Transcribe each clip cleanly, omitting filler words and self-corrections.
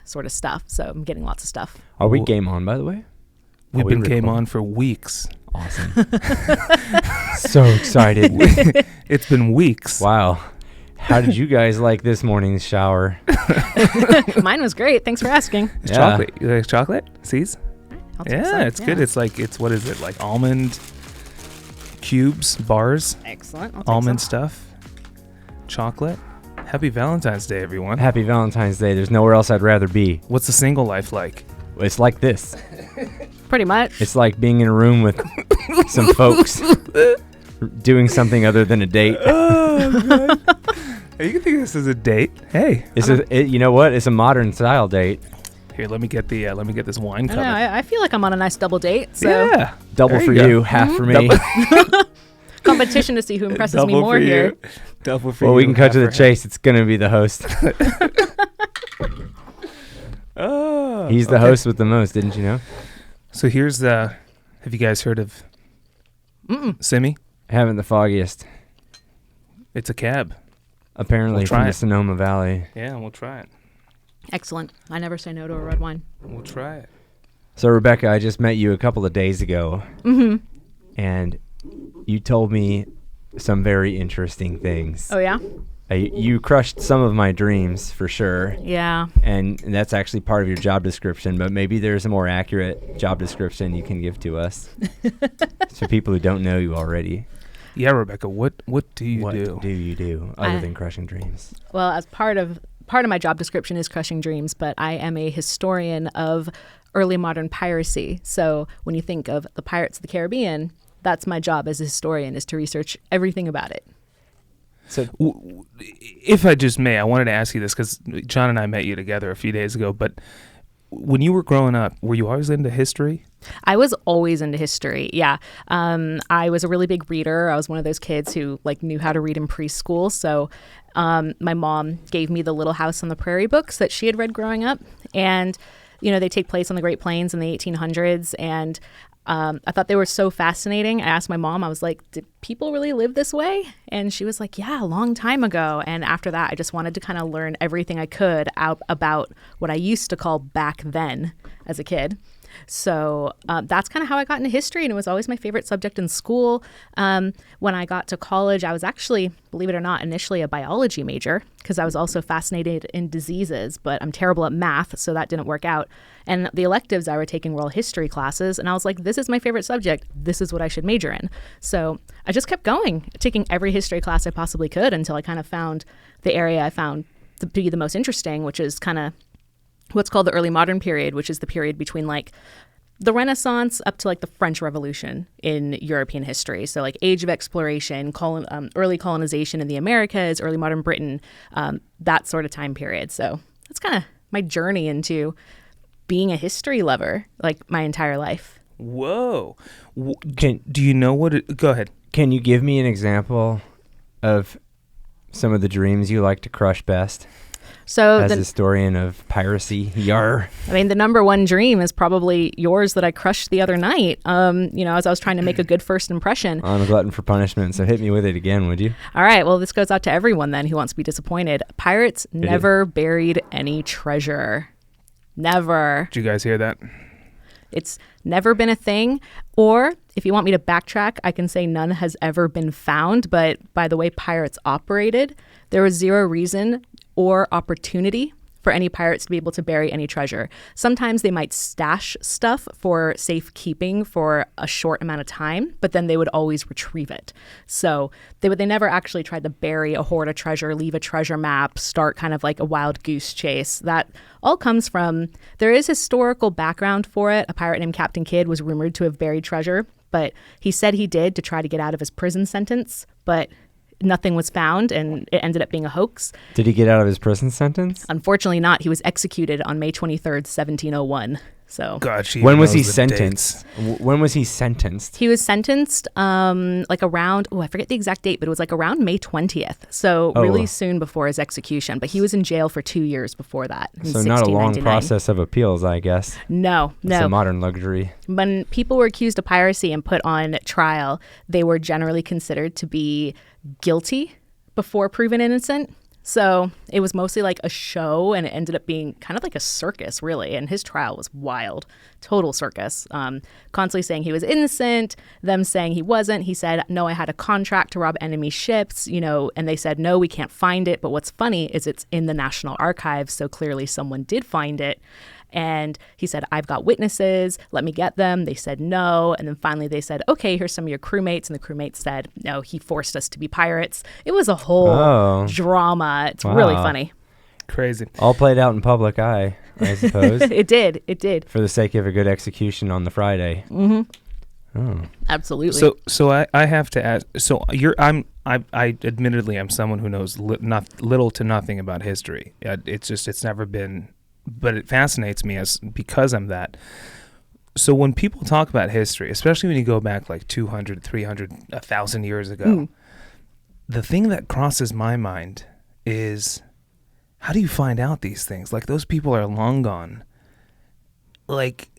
sort of stuff. So I'm getting lots of stuff. Are we game on, by the way? We've been game on for weeks. Awesome. So excited. It's been weeks. Wow. How did you guys like this morning's shower? Mine was great. Thanks for asking. It's chocolate. You like chocolate? Seeds? I'll take Yeah, some. it's good. It's like, what is it? Like almond cubes, bars, Excellent. I'll take almond some. stuff, chocolate. Happy Valentine's Day, everyone. Happy Valentine's Day. There's nowhere else I'd rather be. What's the single life like? It's like this. Pretty much. It's like being in a room with some folks doing something other than a date. Oh, God. You can think this is a date. Hey. You know what? It's a modern style date. Here, let me get this wine I cover. don't know. I feel like I'm on a nice double date. So Yeah. Double There for you go. you, half for me. competition to see who impresses me Double more for here. you. Double for you. Well, we can cut half to the for him. chase. It's going to be the host. Oh, He's the okay. host with the most, didn't you know? So here's have you guys heard of Simi? Haven't the foggiest. It's a cab. Apparently We'll try from the it. Sonoma Valley. Yeah, we'll try it. Excellent. I never say no to a red wine. We'll try it. So, Rebecca, I just met you a couple of days ago, and you told me some very interesting things. Oh, yeah? You crushed some of my dreams, for sure, Yeah. and that's actually part of your job description, but maybe there's a more accurate job description you can give to us, to people who don't know you already. Yeah, Rebecca, what do you What do? do you do other than crushing dreams? Well, as part of my job description is crushing dreams, but I am a historian of early modern piracy. So when you think of the Pirates of the Caribbean, that's my job as a historian, is to research everything about it. So, If I just may, I wanted to ask you this because John and I met you together a few days ago, but when you were growing up, were you always into history? I was always into history. Yeah. I was a really big reader. I was one of those kids who knew how to read in preschool. So my mom gave me the Little House on the Prairie books that she had read growing up. And, they take place on the Great Plains in the 1800s. And I thought they were so fascinating. I asked my mom, I was like, did people really live this way? And she was like, yeah, a long time ago. And after that, I just wanted to kind of learn everything I could about what I used to call back then as a kid. So that's kind of how I got into history, and it was always my favorite subject in school. When I got to college, I was actually, believe it or not, initially a biology major because I was also fascinated in diseases, but I'm terrible at math, so that didn't work out. And the electives I were taking world history classes, and I was like, this is my favorite subject. This is what I should major in. So I just kept going, taking every history class I possibly could until I kind of found the area I found to be the most interesting, which is kind of what's called the early modern period, which is the period between the Renaissance up to the French Revolution in European history. So age of exploration, early colonization in the Americas, early modern Britain, that sort of time period. So that's kind of my journey into being a history lover my entire life. Whoa. Do you know what it... Go ahead. can you give me an example of some of the dreams you like to crush best? So As a historian of piracy, yar. I mean, the number one dream is probably yours that I crushed the other night, as I was trying to make a good first impression. I'm a glutton for punishment, so hit me with it again, would you? All right, well, this goes out to everyone then who wants to be disappointed. Pirates never buried any treasure. Never. Did you guys hear that? It's never been a thing. Or if you want me to backtrack, I can say none has ever been found. But by the way pirates operated, there was zero reason or opportunity for any pirates to be able to bury any treasure. Sometimes they might stash stuff for safekeeping for a short amount of time, but then they would always retrieve it. So they never actually tried to bury a hoard of treasure, leave a treasure map, start kind of a wild goose chase. That all comes from, there is historical background for it. A pirate named Captain Kidd was rumored to have buried treasure, but he said he did to try to get out of his prison sentence, but nothing was found, and it ended up being a hoax. Did he get out of his prison sentence? Unfortunately not. He was executed on May 23rd, 1701. So God, she When was knows he the sentenced? dates. When was he sentenced? he was sentenced around, I forget the exact date, but it was around May 20th. So really soon before his execution. But he was in jail for 2 years before that. In So not a long 1699. process of appeals, I guess. No. It's a modern luxury. When people were accused of piracy and put on trial, they were generally considered to be guilty before proven innocent. So it was mostly like a show, and it ended up being kind of like a circus, really. And his trial was wild, total circus. Constantly saying he was innocent, them saying he wasn't. He said, no, I had a contract to rob enemy ships, and they said, no, we can't find it. But what's funny is it's in the National Archives, so clearly someone did find it. And he said, I've got witnesses. Let me get them. They said no. And then finally they said, okay, here's some of your crewmates. And the crewmates said, no, he forced us to be pirates. It was a whole drama. It's really funny. Crazy. All played out in public eye, I suppose. It did. For the sake of a good execution on the Friday. Mm-hmm. Oh. Absolutely. So I have to ask. So I admittedly am someone who knows little to nothing about history. It's never been. But it fascinates me because I'm that. So when people talk about history, especially when you go back like 200, 300, 1,000 years ago, the thing that crosses my mind is, how do you find out these things? Like, those people are long gone. Like,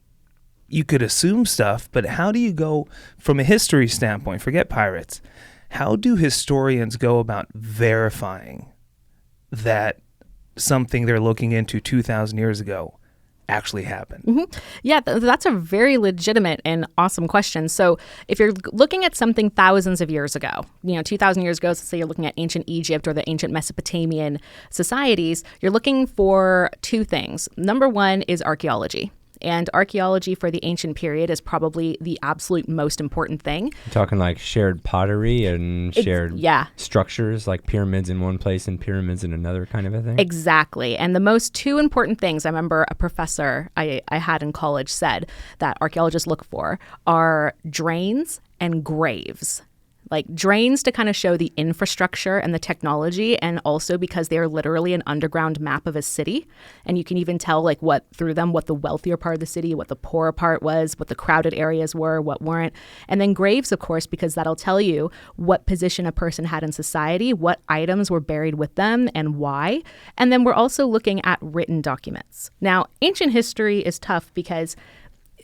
you could assume stuff, but how do you go from a history standpoint? Forget pirates. How do historians go about verifying that something they're looking into 2,000 years ago actually happened? Mm-hmm. Yeah, that's a very legitimate and awesome question. So if you're looking at something thousands of years ago, 2,000 years ago, let's say you're looking at ancient Egypt or the ancient Mesopotamian societies, you're looking for two things. Number one is archaeology. And archaeology for the ancient period is probably the absolute most important thing. You're talking like shared pottery and shared structures, like pyramids in one place and pyramids in another, kind of a thing? Exactly. And the most two important things, I remember a professor I had in college said that archaeologists look for are drains and graves. Like drains to kind of show the infrastructure and the technology, and also because they are literally an underground map of a city. And you can even tell through them what the wealthier part of the city, what the poorer part was, what the crowded areas were, what weren't. And then graves, of course, because that'll tell you what position a person had in society, what items were buried with them and why. And then we're also looking at written documents. Now, ancient history is tough because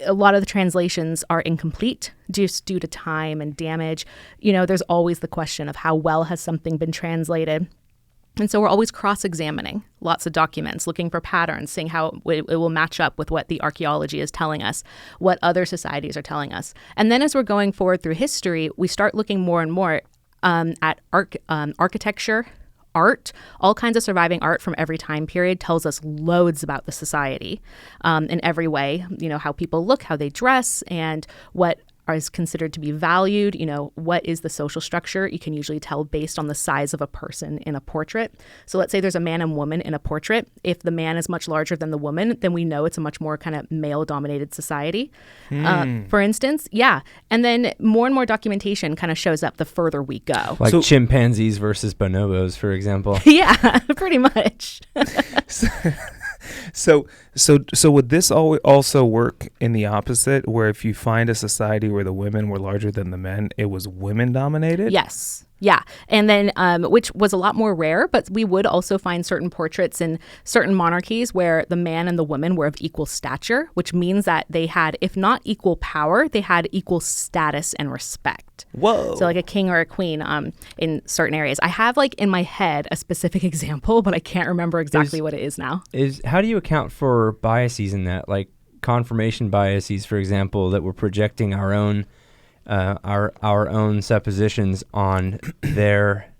a lot of the translations are incomplete just due to time and damage. There's always the question of how well has something been translated. And so we're always cross-examining lots of documents, looking for patterns, seeing how it will match up with what the archaeology is telling us, what other societies are telling us. And then as we're going forward through history, we start looking more and more at architecture, art. All kinds of surviving art from every time period tells us loads about the society in every way, how people look, how they dress, and what is considered to be valued. What is the social structure? You can usually tell based on the size of a person in a portrait. So let's say there's a man and woman in a portrait. If the man is much larger than the woman, then we know it's a much more kind of male-dominated society, for instance. Yeah. And then more and more documentation kind of shows up the further we go. Like chimpanzees versus bonobos, for example. Yeah, pretty much. So would this also work in the opposite, where if you find a society where the women were larger than the men, it was women dominated? Yes. Yeah. And then, which was a lot more rare, but we would also find certain portraits in certain monarchies where the man and the woman were of equal stature, which means that they had, if not equal power, they had equal status and respect. Whoa. So like a king or a queen in certain areas. I have in my head a specific example, but I can't remember exactly what it is now. How do you account for biases in that? Like confirmation biases, for example, that we're projecting our own suppositions on their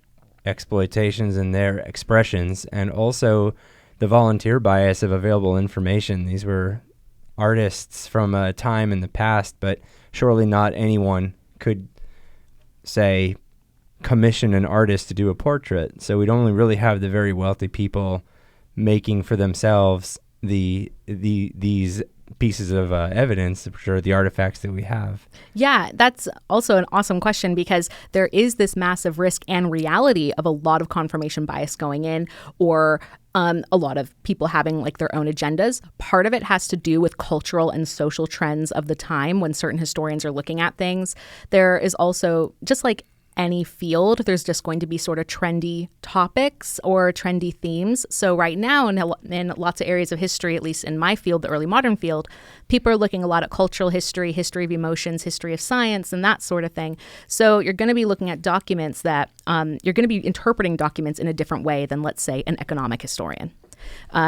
exploitations and their expressions, and also the volunteer bias of available information. These were artists from a time in the past, but surely not anyone could, say, commission an artist to do a portrait. So we'd only really have the very wealthy people making for themselves these pieces of evidence, which are the artifacts that we have. Yeah, that's also an awesome question, because there is this massive risk and reality of a lot of confirmation bias going in, or a lot of people having their own agendas. Part of it has to do with cultural and social trends of the time when certain historians are looking at things. There is also, just like any field, there's just going to be sort of trendy topics or trendy themes. So right now, in lots of areas of history, at least in my field, the early modern field, people are looking a lot at cultural history, history of emotions, history of science, and that sort of thing. So you're going to be looking at documents that you're going to be interpreting documents in a different way than, let's say, an economic historian.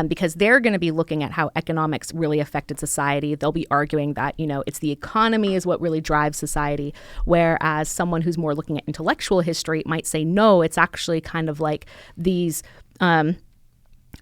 Because they're going to be looking at how economics really affected society. They'll be arguing that, it's the economy is what really drives society, whereas someone who's more looking at intellectual history might say, no, it's actually kind of like these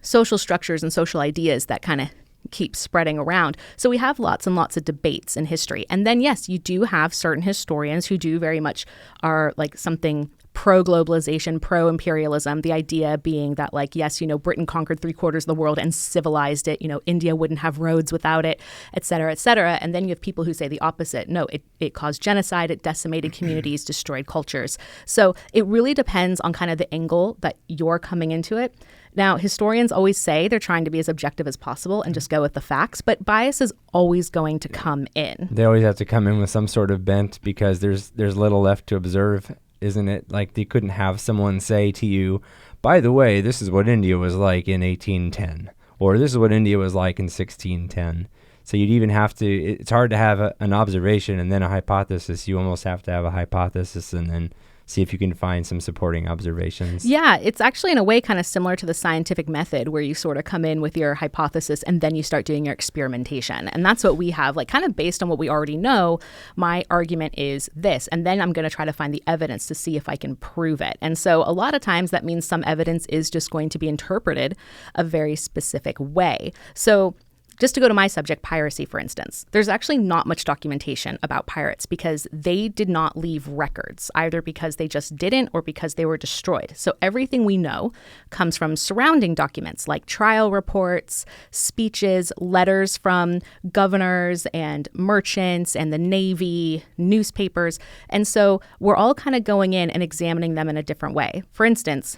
social structures and social ideas that kind of keep spreading around. So we have lots and lots of debates in history. And then, yes, you do have certain historians who do very much are like something pro-globalization, pro-imperialism, the idea being that, like, yes, Britain conquered 3/4 of the world and civilized it. India wouldn't have roads without it, et cetera, et cetera. And then you have people who say the opposite. No, it caused genocide, it decimated communities, destroyed cultures. So it really depends on kind of the angle that you're coming into it. Now, historians always say they're trying to be as objective as possible and just go with the facts, but bias is always going to come in. They always have to come in with some sort of bent because there's little left to observe. Isn't it? Like, they couldn't have someone say to you, by the way, this is what India was like in 1810, or this is what India was like in 1610. So you'd even have to, it's hard to have an observation and then a hypothesis. You almost have to have a hypothesis and then see if you can find some supporting observations. Yeah, it's actually in a way kind of similar to the scientific method where you sort of come in with your hypothesis and then you start doing your experimentation. And that's what we have, like, kind of based on what we already know, my argument is this. And then I'm going to try to find the evidence to see if I can prove it. And so a lot of times that means some evidence is just going to be interpreted a very specific way. So just to go to my subject, piracy, for instance, there's actually not much documentation about pirates because they did not leave records, either because they just didn't or because they were destroyed. So everything we know comes from surrounding documents like trial reports, speeches, letters from governors and merchants and the Navy, newspapers. And so we're all kind of going in and examining them in a different way. For instance,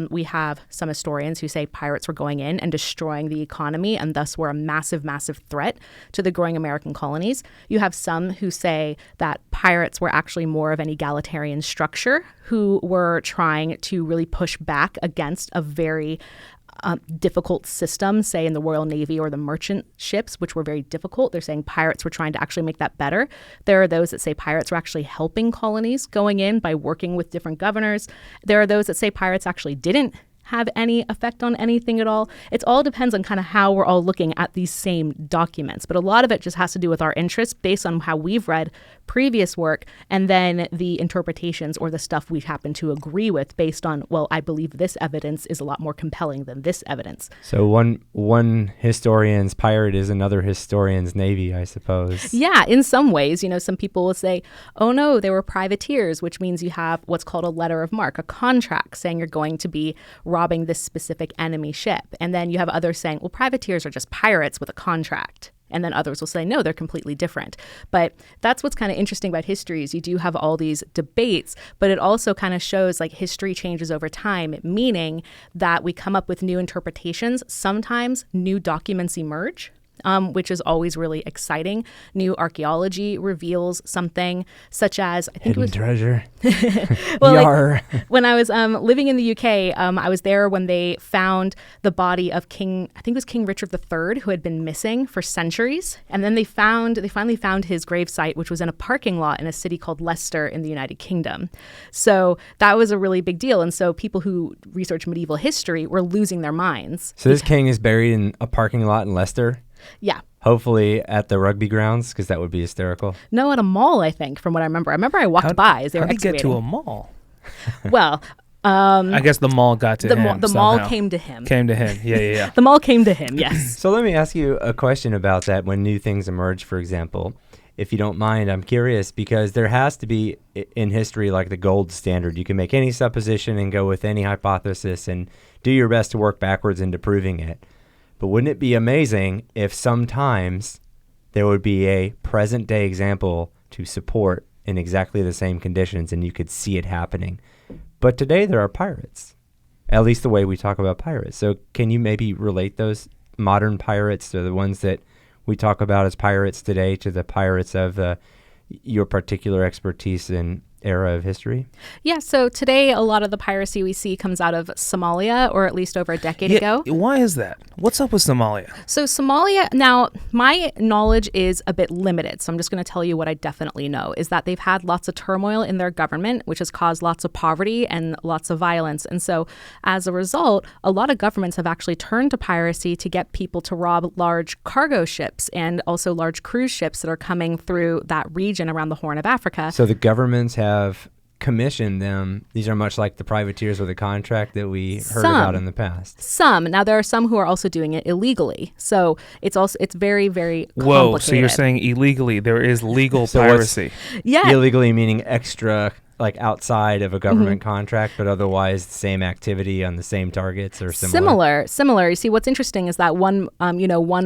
we have some historians who say pirates were going in and destroying the economy and thus were a massive, massive threat to the growing American colonies. You have some who say that pirates were actually more of an egalitarian structure who were trying to really push back against a very difficult system, say in the Royal Navy or the merchant ships, which were very difficult. They're saying pirates were trying to actually make that better. There are those that say pirates were actually helping colonies going in by working with different governors. There are those that say pirates actually didn't have any effect on anything at all. It all depends on kind of how we're all looking at these same documents. But a lot of it just has to do with our interests based on how we've read previous work and then the interpretations or the stuff we happen to agree with based on, well, I believe this evidence is a lot more compelling than this evidence. So one historian's pirate is another historian's navy, I suppose. Yeah, in some ways, some people will say, oh no, they were privateers, which means you have what's called a letter of marque, a contract saying you're going to be robbing this specific enemy ship. And then you have others saying, well, privateers are just pirates with a contract. And then others will say, no, they're completely different. But that's what's kind of interesting about history is you do have all these debates, but it also kind of shows like history changes over time, meaning that we come up with new interpretations. Sometimes new documents emerge. Which is always really exciting. New archaeology reveals something such as, I think hidden it was treasure. Well, like, when I was living in the UK, I was there when they found the body of King Richard III, who had been missing for centuries. And then they finally found his gravesite, which was in a parking lot in a city called Leicester in the United Kingdom. So that was a really big deal. And so people who research medieval history were losing their minds. So this king is buried in a parking lot in Leicester? Yeah. Hopefully at the rugby grounds, because that would be hysterical. No, at a mall, I think, from what I remember. I remember I walked by as they were excavating. How did he get to a mall? Well, I guess the mall got to him. The mall came to him. Came to him. Yeah. The mall came to him, yes. So let me ask you a question about that when new things emerge, for example. If you don't mind, I'm curious because there has to be in history like the gold standard. You can make any supposition and go with any hypothesis and do your best to work backwards into proving it. But wouldn't it be amazing if sometimes there would be a present-day example to support in exactly the same conditions and you could see it happening? But today there are pirates, at least the way we talk about pirates. So can you maybe relate those modern pirates to the ones that we talk about as pirates today to the pirates of your particular expertise in era of history? Yeah, so today a lot of the piracy we see comes out of Somalia, or at least over a decade ago. Why is that? What's up with Somalia? So Somalia, now my knowledge is a bit limited, so I'm just going to tell you what I definitely know, is that they've had lots of turmoil in their government, which has caused lots of poverty and lots of violence. And so as a result, a lot of governments have actually turned to piracy to get people to rob large cargo ships and also large cruise ships that are coming through that region around the Horn of Africa. So the governments have commissioned them. These are much like the privateers with a contract that we heard about in the past. Some. Now, there are some who are also doing it illegally. So it's very, very complicated. Whoa, so you're saying illegally. There is legal piracy. Yeah. Illegally meaning extra, like outside of a government contract, but otherwise the same activity on the same targets or similar. Similar. You see, what's interesting is that one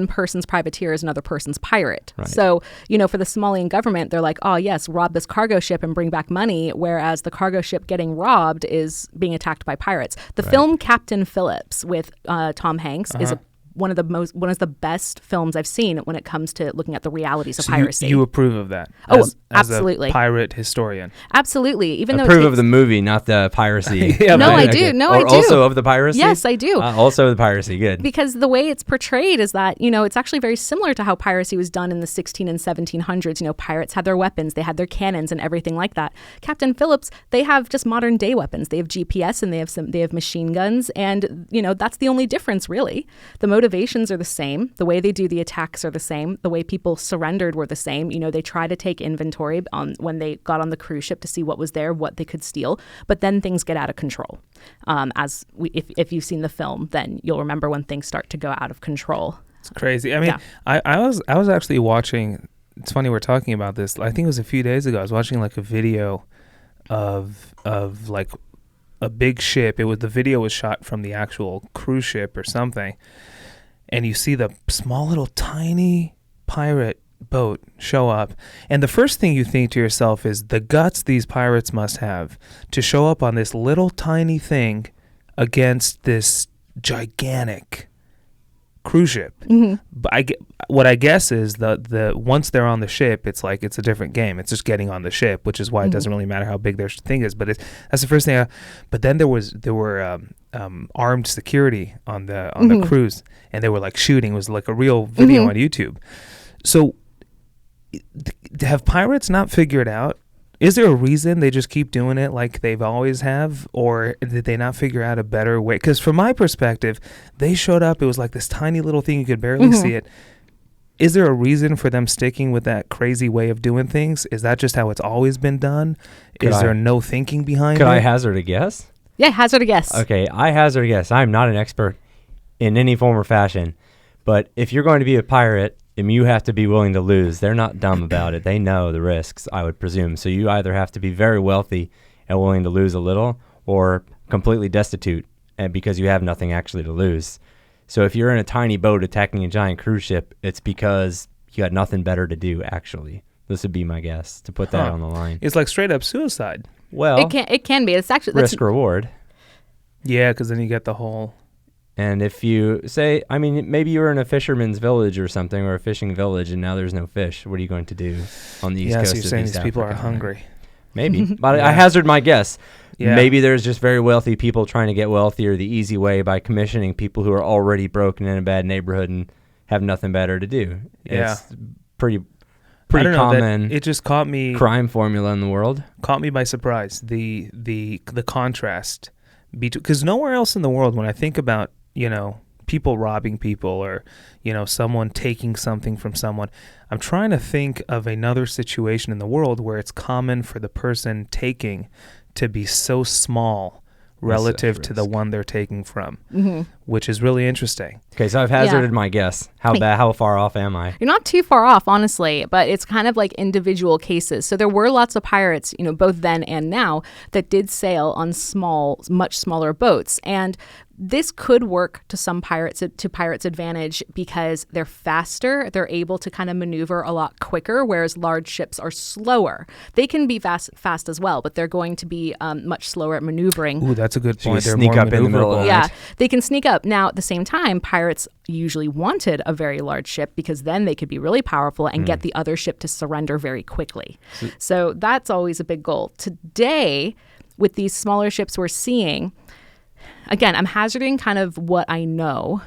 person's privateer is another person's pirate. Right. So, for the Somalian government, they're like, oh yes, rob this cargo ship and bring back money, whereas the cargo ship getting robbed is being attacked by pirates. The film Captain Phillips with Tom Hanks is one of the best films I've seen when it comes to looking at the realities of piracy. You approve of that? As absolutely. A pirate historian. Absolutely. Even though approve of the movie, not the piracy. I do. No, I do. Also of the piracy. Yes, I do. Also the piracy. Good. Because the way it's portrayed is that it's actually very similar to how piracy was done in the 16 and 1700s. Pirates had their weapons, they had their cannons, and everything like that. Captain Phillips, they have just modern day weapons. They have GPS and they have machine guns, and that's the only difference really. The motivations are the same. The way they do the attacks are the same. The way people surrendered were the same. They try to take inventory on when they got on the cruise ship to see what was there, what they could steal. But then things get out of control. If you've seen the film, then you'll remember when things start to go out of control. It's crazy. I mean, I was actually watching. It's funny we're talking about this. I think it was a few days ago. I was watching like a video of like a big ship. The video was shot from the actual cruise ship or something. And you see the small little tiny pirate boat show up. And the first thing you think to yourself is the guts these pirates must have to show up on this little tiny thing against this gigantic cruise ship. But what I guess is the once they're on the ship, it's like it's a different game. It's just getting on the ship, which is why it doesn't really matter how big their thing is. But that's the first thing. But then there were armed security on the cruise, and they were like shooting. It was like a real video on YouTube. So have pirates not figured out? Is there a reason they just keep doing it like they've always have, or did they not figure out a better way? Because from my perspective, they showed up. It was like this tiny little thing. You could barely see it. Is there a reason for them sticking with that crazy way of doing things? Is that just how it's always been done? Is there no thinking behind it? Could I hazard a guess? Yeah, hazard a guess. Okay, I hazard a guess. I'm not an expert in any form or fashion, but if you're going to be a pirate, you have to be willing to lose. They're not dumb about it. They know the risks, I would presume. So you either have to be very wealthy and willing to lose a little, or completely destitute because you have nothing actually to lose. So if you're in a tiny boat attacking a giant cruise ship, it's because you had nothing better to do, actually. This would be my guess, to put that on the line. It's like straight up suicide. Well, it can be. It's actually risk reward. Yeah, because then you get the whole... And if you say, maybe you're in a fisherman's village or something, or a fishing village, and now there's no fish. What are you going to do on the East Coast? So you're saying East these people are Africa? hungry. Maybe. But I hazard my guess. Yeah. Maybe there's just very wealthy people trying to get wealthier the easy way by commissioning people who are already broken in a bad neighborhood and have nothing better to do. Yeah. It's pretty common. It just caught me... crime formula in the world. Caught me by surprise. The contrast. Because nowhere else in the world, when I think about, people robbing people or, someone taking something from someone, I'm trying to think of another situation in the world where it's common for the person taking to be so small relative to the one they're taking from, which is really interesting. Okay, so I've hazarded my guess. How far off am I? You're not too far off, honestly, but it's kind of like individual cases. So there were lots of pirates, both then and now, that did sail on much smaller boats. And This could work to some pirates' advantage because they're faster. They're able to kind of maneuver a lot quicker, whereas large ships are slower. They can be fast as well, but they're going to be much slower at maneuvering. Ooh, that's a good point. So you They're sneak more up in the middle of the maneuverable. Yeah, night. they can sneak up. Now, at the same time, pirates usually wanted a very large ship because then they could be really powerful and get the other ship to surrender very quickly. So that's always a big goal. Today, with these smaller ships we're seeing, again, I'm hazarding kind of what I know.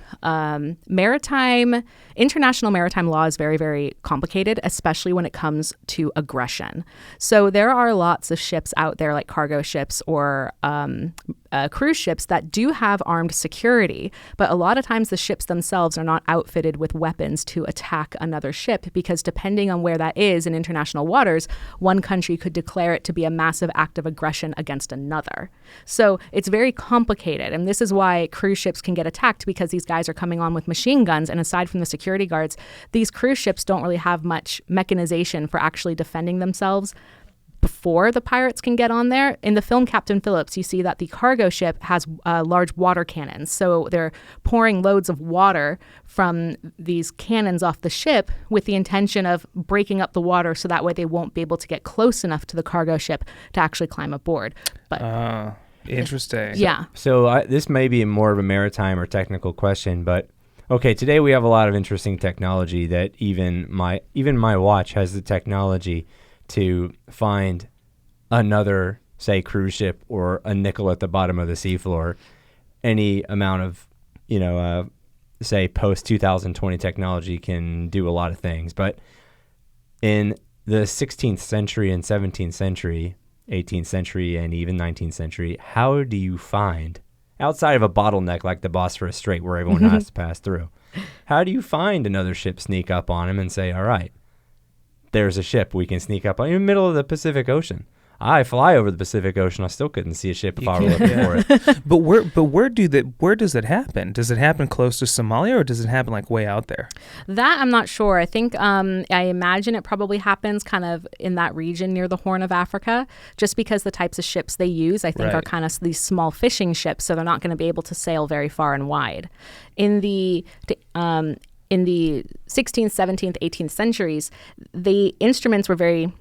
International maritime law is very, very complicated, especially when it comes to aggression. So there are lots of ships out there, like cargo ships or cruise ships, that do have armed security. But a lot of times the ships themselves are not outfitted with weapons to attack another ship, because depending on where that is in international waters, one country could declare it to be a massive act of aggression against another. So it's very complicated. And this is why cruise ships can get attacked, because these guys are coming on with machine guns. And aside from the security guards, these cruise ships don't really have much mechanization for actually defending themselves before the pirates can get on there. In the film Captain Phillips, you see that the cargo ship has large water cannons. So they're pouring loads of water from these cannons off the ship with the intention of breaking up the water so that way they won't be able to get close enough to the cargo ship to actually climb aboard. But Interesting. yeah. So this may be more of a maritime or technical question, but okay, today we have a lot of interesting technology that even my watch has the technology to find another, say, cruise ship or a nickel at the bottom of the seafloor. Any amount of, say, post-2020 technology can do a lot of things. But in the 16th century and 17th century, 18th century, and even 19th century, how do you find, outside of a bottleneck like the Bosphorus Strait where everyone has to pass through, how do you find another ship, sneak up on him and say, all right, there's a ship we can sneak up on in the middle of the Pacific Ocean? I fly over the Pacific Ocean. I still couldn't see a ship if I were looking for it. But where does it happen? Does it happen close to Somalia, or does it happen like way out there? That I'm not sure. I think I imagine it probably happens kind of in that region near the Horn of Africa, just because the types of ships they use, I think, are kind of these small fishing ships, so they're not going to be able to sail very far and wide. In the 16th, 17th, 18th centuries, the instruments were very,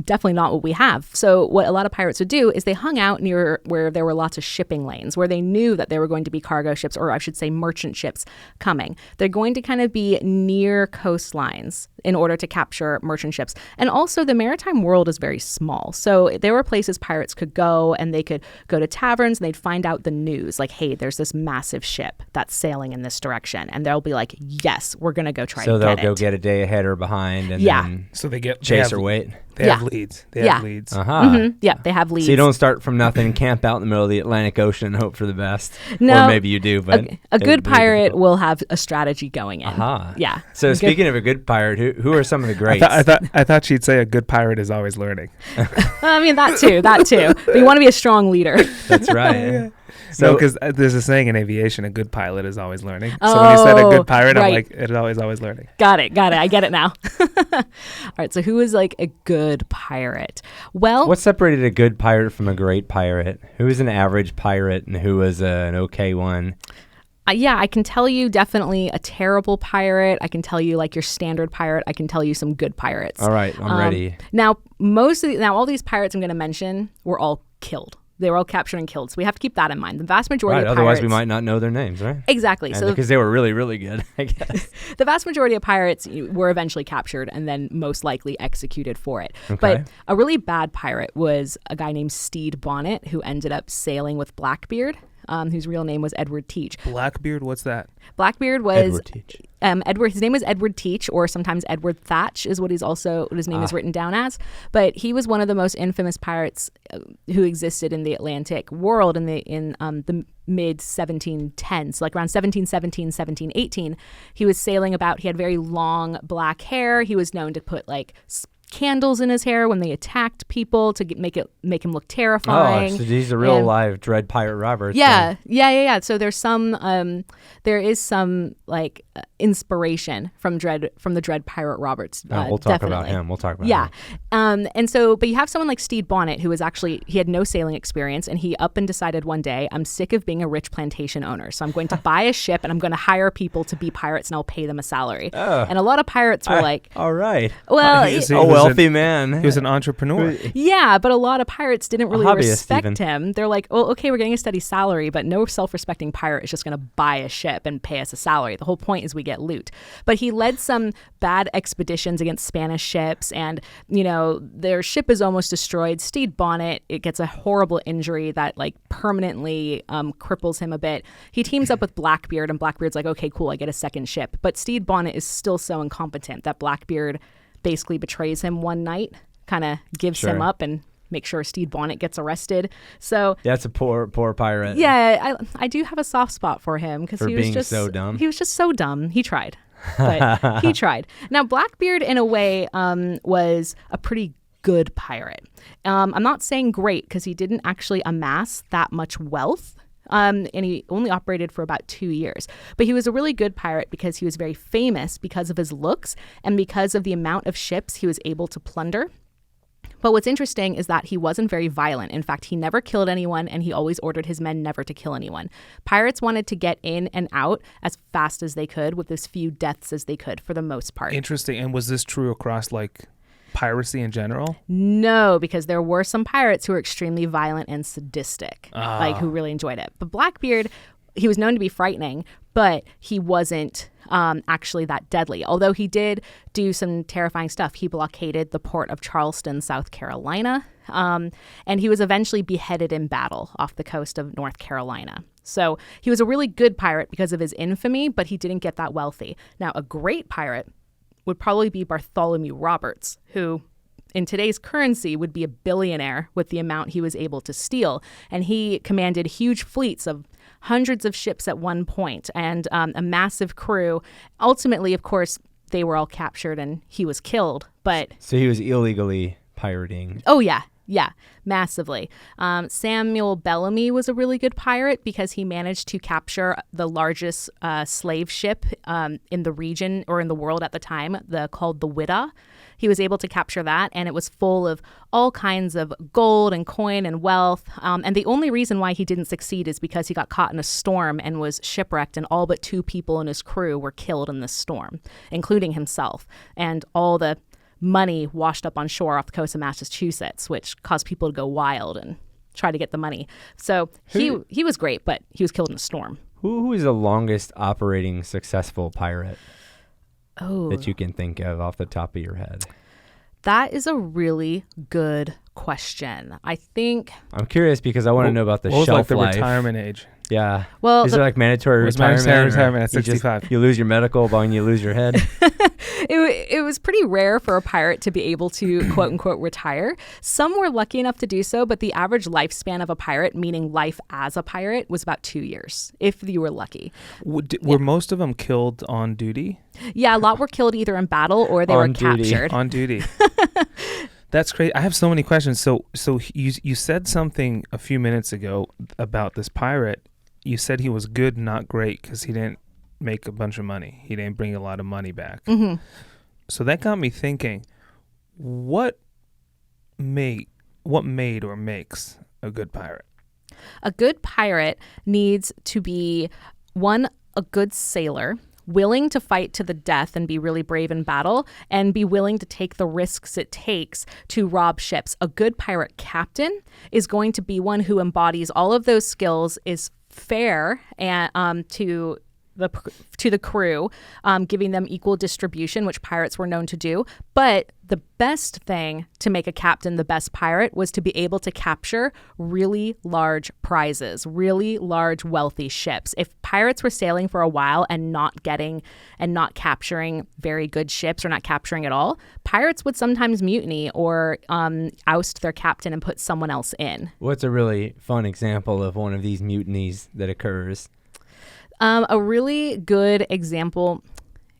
definitely not what we have. So what a lot of pirates would do is they hung out near where there were lots of shipping lanes, where they knew that there were going to be cargo ships, or I should say merchant ships, coming. They're going to kind of be near coastlines in order to capture merchant ships. And also the maritime world is very small. So there were places pirates could go, and they could go to taverns and they'd find out the news, like, hey, there's this massive ship that's sailing in this direction. And they'll be like, yes, we're going to go try to get it. So they'll go get a day ahead or behind and then So they get chase or wait. They have leads. They have leads. Mm-hmm. Yeah, they have leads. So you don't start from nothing and camp out in the middle of the Atlantic Ocean and hope for the best. No. Or maybe you do, but a good pirate will have a strategy going in. Yeah. So speaking of a good pirate, who are some of the greats? I thought she'd say a good pirate is always learning. I mean, that too. But you want to be a strong leader. That's right. Yeah. So, because there's a saying in aviation, a good pilot is always learning. So when you said a good pirate, I'm like, it's always learning. Got it. I get it now. All right. So who is like a good pirate? Well, what separated a good pirate from a great pirate? Who was an average pirate and who was an okay one? Yeah, I can tell you definitely a terrible pirate. I can tell you like your standard pirate. I can tell you some good pirates. All right, I'm ready. Now, all these pirates I'm going to mention were all killed. They were all captured and killed. So we have to keep that in mind. The vast majority of pirates... Otherwise we might not know their names, right? Exactly. So because they were really, really good, I guess. The vast majority of pirates were eventually captured and then most likely executed for it. Okay. But a really bad pirate was a guy named Stede Bonnet, who ended up sailing with Blackbeard, whose real name was Edward Teach. Blackbeard, what's that? Blackbeard was... Edward Teach. His name was Edward Teach, or sometimes Edward Thatch is what his name is written down as. But he was one of the most infamous pirates who existed in the Atlantic world in the mid 1710s, like around 1717, 1718. He was sailing about. He had very long black hair. He was known to put like candles in his hair when they attacked people to make him look terrifying. Oh, so he's a real live Dread Pirate Roberts. Yeah. So there is some like inspiration from the Dread Pirate Roberts. We'll talk definitely. about him. We'll talk about him. And so, but you have someone like Stede Bonnet, who was actually, he had no sailing experience, and he up and decided one day, I'm sick of being a rich plantation owner, so I'm going to buy a ship and I'm going to hire people to be pirates and I'll pay them a salary. And a lot of pirates were like, all right. Well, A wealthy man. He was an entrepreneur. yeah, but a lot of pirates didn't really respect even. him. They're like, oh, okay, we're getting a steady salary, but no self-respecting pirate is just going to buy a ship and pay us a salary. The whole point is we get loot. But he led some bad expeditions against Spanish ships, and, you know, their ship is almost destroyed. Stede Bonnet, it gets a horrible injury that, like, permanently cripples him a bit. He teams up with Blackbeard, and Blackbeard's like, okay, cool, I get a second ship. But Stede Bonnet is still so incompetent that Blackbeard basically betrays him one night, kind of gives him up and make sure Stede Bonnet gets arrested. So that's a poor pirate. Yeah, I do have a soft spot for him because he was being just so dumb. He was just so dumb. He tried, but he tried. Now Blackbeard, in a way, was a pretty good pirate. I'm not saying great because he didn't actually amass that much wealth. And he only operated for about 2 years. But he was a really good pirate because he was very famous because of his looks and because of the amount of ships he was able to plunder. But what's interesting is that he wasn't very violent. In fact, he never killed anyone, and he always ordered his men never to kill anyone. Pirates wanted to get in and out as fast as they could with as few deaths as they could for the most part. Interesting. And was this true across, like, piracy in general? No, because there were some pirates who were extremely violent and sadistic, like who really enjoyed it. But Blackbeard, he was known to be frightening, but he wasn't actually that deadly. Although he did do some terrifying stuff. He blockaded the port of Charleston, South Carolina, and he was eventually beheaded in battle off the coast of North Carolina. So he was a really good pirate because of his infamy, but he didn't get that wealthy. Now, a great pirate would probably be Bartholomew Roberts, who in today's currency would be a billionaire with the amount he was able to steal. And he commanded huge fleets of hundreds of ships at one point and a massive crew. Ultimately, of course, they were all captured and he was killed. But so he was illegally pirating. Oh, yeah. Yeah, massively. Samuel Bellamy was a really good pirate because he managed to capture the largest slave ship in the region or in the world at the time, called the Whydah. He was able to capture that, and it was full of all kinds of gold and coin and wealth. And the only reason why he didn't succeed is because he got caught in a storm and was shipwrecked, and all but 2 people in his crew were killed in this storm, including himself. And all the money washed up on shore off the coast of Massachusetts, which caused people to go wild and try to get the money. So he was great, but he was killed in a storm. Who is the longest operating successful pirate that you can think of off the top of your head? That is a really good question. I think I'm curious because I want to know about the what was shelf like the life. Retirement age? Yeah. Well, is it like mandatory retirement? Retirement at 65. You lose your medical, but when you lose your head. It was pretty rare for a pirate to be able to quote unquote retire. Some were lucky enough to do so, but the average lifespan of a pirate, meaning life as a pirate, was about 2 years, if you were lucky. Were most of them killed on duty? Yeah, a lot were killed either in battle or they were captured. On duty. That's crazy. I have so many questions. So you said something a few minutes ago about this pirate. You said he was good, not great, because he didn't make a bunch of money. He didn't bring a lot of money back. Mm-hmm. So that got me thinking, what made or makes a good pirate? A good pirate needs to be, one, a good sailor, willing to fight to the death and be really brave in battle, and be willing to take the risks it takes to rob ships. A good pirate captain is going to be one who embodies all of those skills, is fair and to the crew, giving them equal distribution, which pirates were known to do. But the best thing to make a captain the best pirate was to be able to capture really large prizes, really large wealthy ships. If pirates were sailing for a while and not capturing very good ships or not capturing at all, pirates would sometimes mutiny or oust their captain and put someone else in. What's a really fun example of one of these mutinies that occurs? A really good example,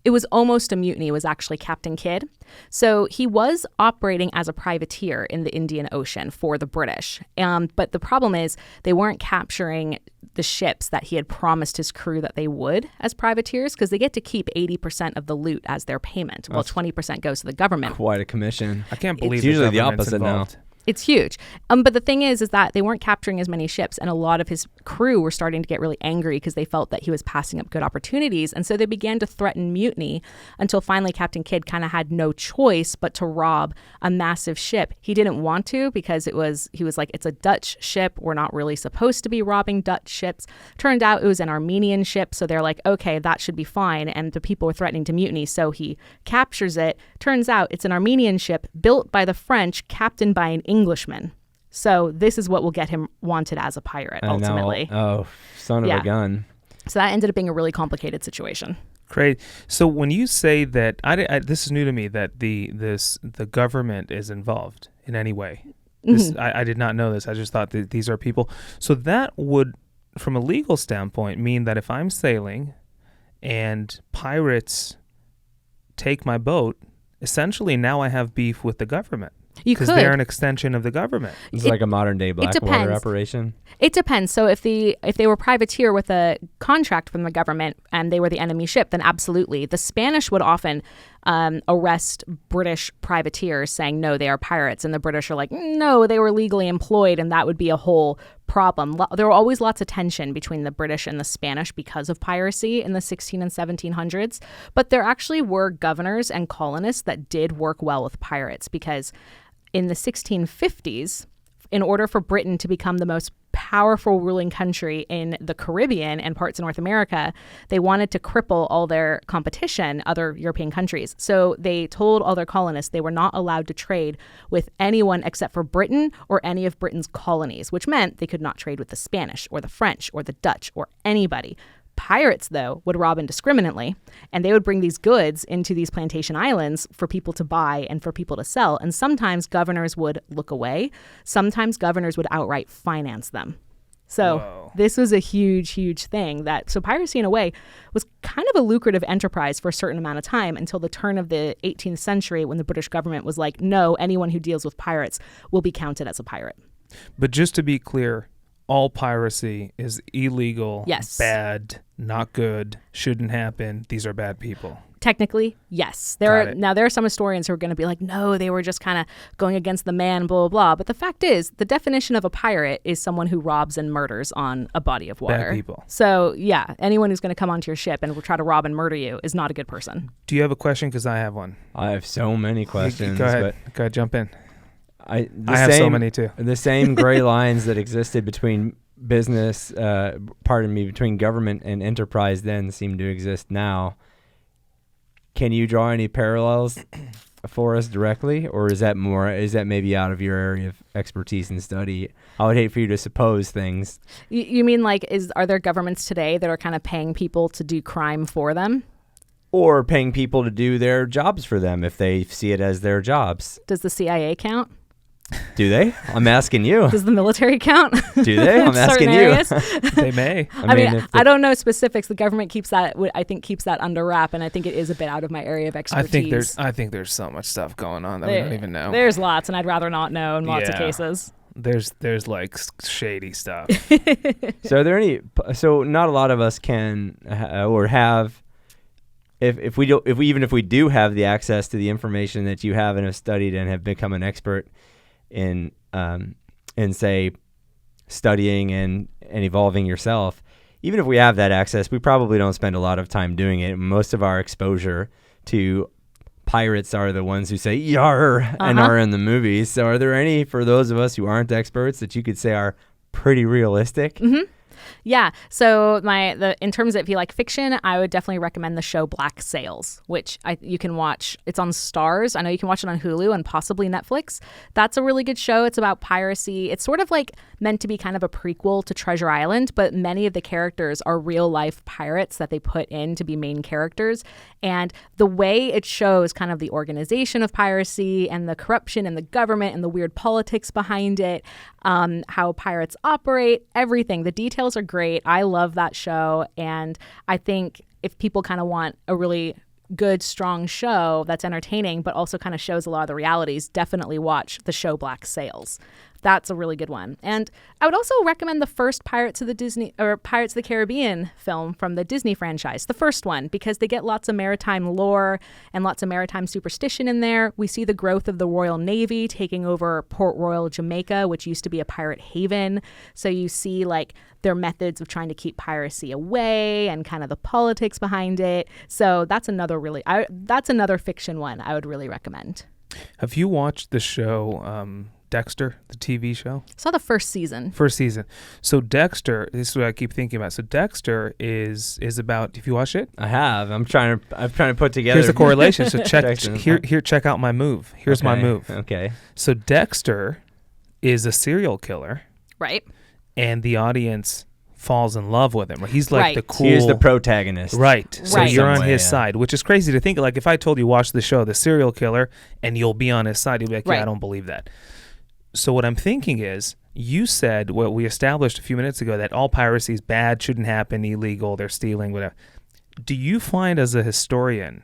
it was almost a mutiny, it was actually Captain Kidd. So he was operating as a privateer in the Indian Ocean for the British. But the problem is they weren't capturing the ships that he had promised his crew that they would as privateers, because they get to keep 80% of the loot as their payment, while 20% goes to the government. Quite a commission. I can't believe It's usually the government's opposite involved. now. It's huge. But the thing is that they weren't capturing as many ships, and a lot of his crew were starting to get really angry because they felt that he was passing up good opportunities. And so they began to threaten mutiny until finally Captain Kidd kind of had no choice but to rob a massive ship. He didn't want to because he was like, it's a Dutch ship. We're not really supposed to be robbing Dutch ships. Turned out it was an Armenian ship. So they're like, okay, that should be fine. And the people were threatening to mutiny. So he captures it. Turns out it's an Armenian ship built by the French, captained by an Englishman. So this is what will get him wanted as a pirate, ultimately. Oh, son of a gun. So that ended up being a really complicated situation. Great. So when you say that, this is new to me, that the government is involved in any way. I did not know this. I just thought that these are people. So that would, from a legal standpoint, mean that if I'm sailing and pirates take my boat, essentially now I have beef with the government. You could. Because they're an extension of the government. It's like a modern day Blackwater operation. It depends. So if they were privateer with a contract from the government and they were the enemy ship, then absolutely. The Spanish would often arrest British privateers saying, no, they are pirates. And the British are like, no, they were legally employed. And that would be a whole problem. There were always lots of tension between the British and the Spanish because of piracy in the 16 and 1700s. But there actually were governors and colonists that did work well with pirates, because in the 1650s, in order for Britain to become the most powerful ruling country in the Caribbean and parts of North America, they wanted to cripple all their competition, other European countries. So they told all their colonists they were not allowed to trade with anyone except for Britain or any of Britain's colonies, which meant they could not trade with the Spanish or the French or the Dutch or anybody. Pirates, though, would rob indiscriminately, and they would bring these goods into these plantation islands for people to buy and for people to sell. And sometimes governors would look away. Sometimes governors would outright finance them. So This was a huge, huge thing. So piracy, in a way, was kind of a lucrative enterprise for a certain amount of time until the turn of the 18th century, when the British government was like, no, anyone who deals with pirates will be counted as a pirate. But just to be clear, all piracy is illegal, yes, bad, not good, shouldn't happen. These are bad people. Technically, yes. There are some historians who are going to be like, no, they were just kind of going against the man, blah, blah, blah. But the fact is, the definition of a pirate is someone who robs and murders on a body of water. Bad people. So, yeah, anyone who's going to come onto your ship and will try to rob and murder you is not a good person. Do you have a question? Because I have one. I have so many questions. Go ahead. Go ahead, jump in. I have have so many too. The same gray lines that existed between business, between government and enterprise then seem to exist now. Can you draw any parallels for us directly, or is that maybe out of your area of expertise and study? I would hate for you to suppose things. You mean like, are there governments today that are kind of paying people to do crime for them? Or paying people to do their jobs for them if they see it as their jobs? Does the CIA count? Do they? I'm asking you. Does the military count? Do they? I'm asking you. They may. I mean, I don't know specifics. The government keeps that under wrap, and I think it is a bit out of my area of expertise. I think there's so much stuff going on that we don't even know. There's lots, and I'd rather not know in lots of cases. There's like shady stuff. So are there any? So not a lot of us can or have. If we do have the access to the information that you have and have studied and have become an expert in say studying and evolving yourself, even if we have that access, we probably don't spend a lot of time doing it. Most of our exposure to pirates are the ones who say "yar" and are in the movies. So are there any, for those of us who aren't experts, that you could say are pretty realistic? Mm-hmm. Yeah. So in terms of, if you like fiction, I would definitely recommend the show Black Sails, which you can watch. It's on Starz. I know you can watch it on Hulu and possibly Netflix. That's a really good show. It's about piracy. It's sort of like meant to be kind of a prequel to Treasure Island, but many of the characters are real life pirates that they put in to be main characters. And the way it shows kind of the organization of piracy and the corruption and the government and the weird politics behind it, how pirates operate, everything. The details are great. I love that show. And I think if people kind of want a really good, strong show that's entertaining, but also kind of shows a lot of the realities, definitely watch the show Black Sails. That's a really good one. And I would also recommend the first Pirates of the Caribbean film from the Disney franchise, the first one, because they get lots of maritime lore and lots of maritime superstition in there. We see the growth of the Royal Navy taking over Port Royal, Jamaica, which used to be a pirate haven. So you see like their methods of trying to keep piracy away and kind of the politics behind it. So that's another fiction one I would really recommend. Have you watched the show Dexter, the TV show? Saw the first season. So Dexter, this is what I keep thinking about. So Dexter is about, if you watch it? I have. I'm trying to put together. Here's the correlation. So check out my move. Here's my move. Okay. So Dexter is a serial killer. Right. And the audience falls in love with him. He's like the cool. He's the protagonist. Right. So you're on his yeah. side, which is crazy to think. Like if I told you watch the show, The Serial Killer, and you'll be on his side, you'll be like, yeah, I don't believe that. So what I'm thinking is, you said what we established a few minutes ago, that all piracy is bad, shouldn't happen, illegal, they're stealing, whatever. Do you find as a historian,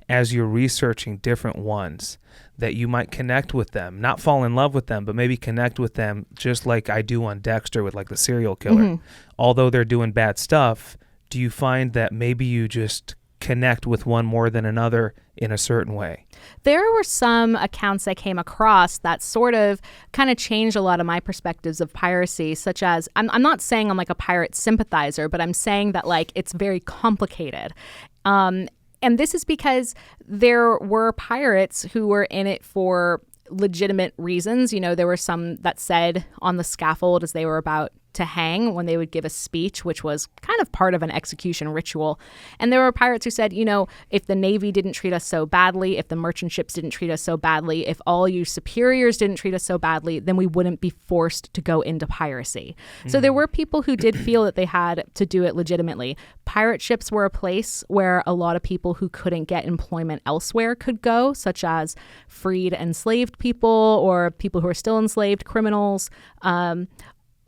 as you're researching different ones, that you might connect with them, not fall in love with them, but maybe connect with them just like I do on Dexter with like the serial killer? Mm-hmm. Although they're doing bad stuff, do you find that maybe you just connect with one more than another in a certain way? There were some accounts I came across that sort of kind of changed a lot of my perspectives of piracy, such as, I'm not saying I'm like a pirate sympathizer, but I'm saying that like it's very complicated. And this is because there were pirates who were in it for legitimate reasons. You know, there were some that said on the scaffold as they were about to hang when they would give a speech, which was kind of part of an execution ritual. And there were pirates who said, you know, if the Navy didn't treat us so badly, if the merchant ships didn't treat us so badly, if all you superiors didn't treat us so badly, then we wouldn't be forced to go into piracy. Mm-hmm. So there were people who did feel that they had to do it legitimately. Pirate ships were a place where a lot of people who couldn't get employment elsewhere could go, such as freed enslaved people or people who are still enslaved, criminals,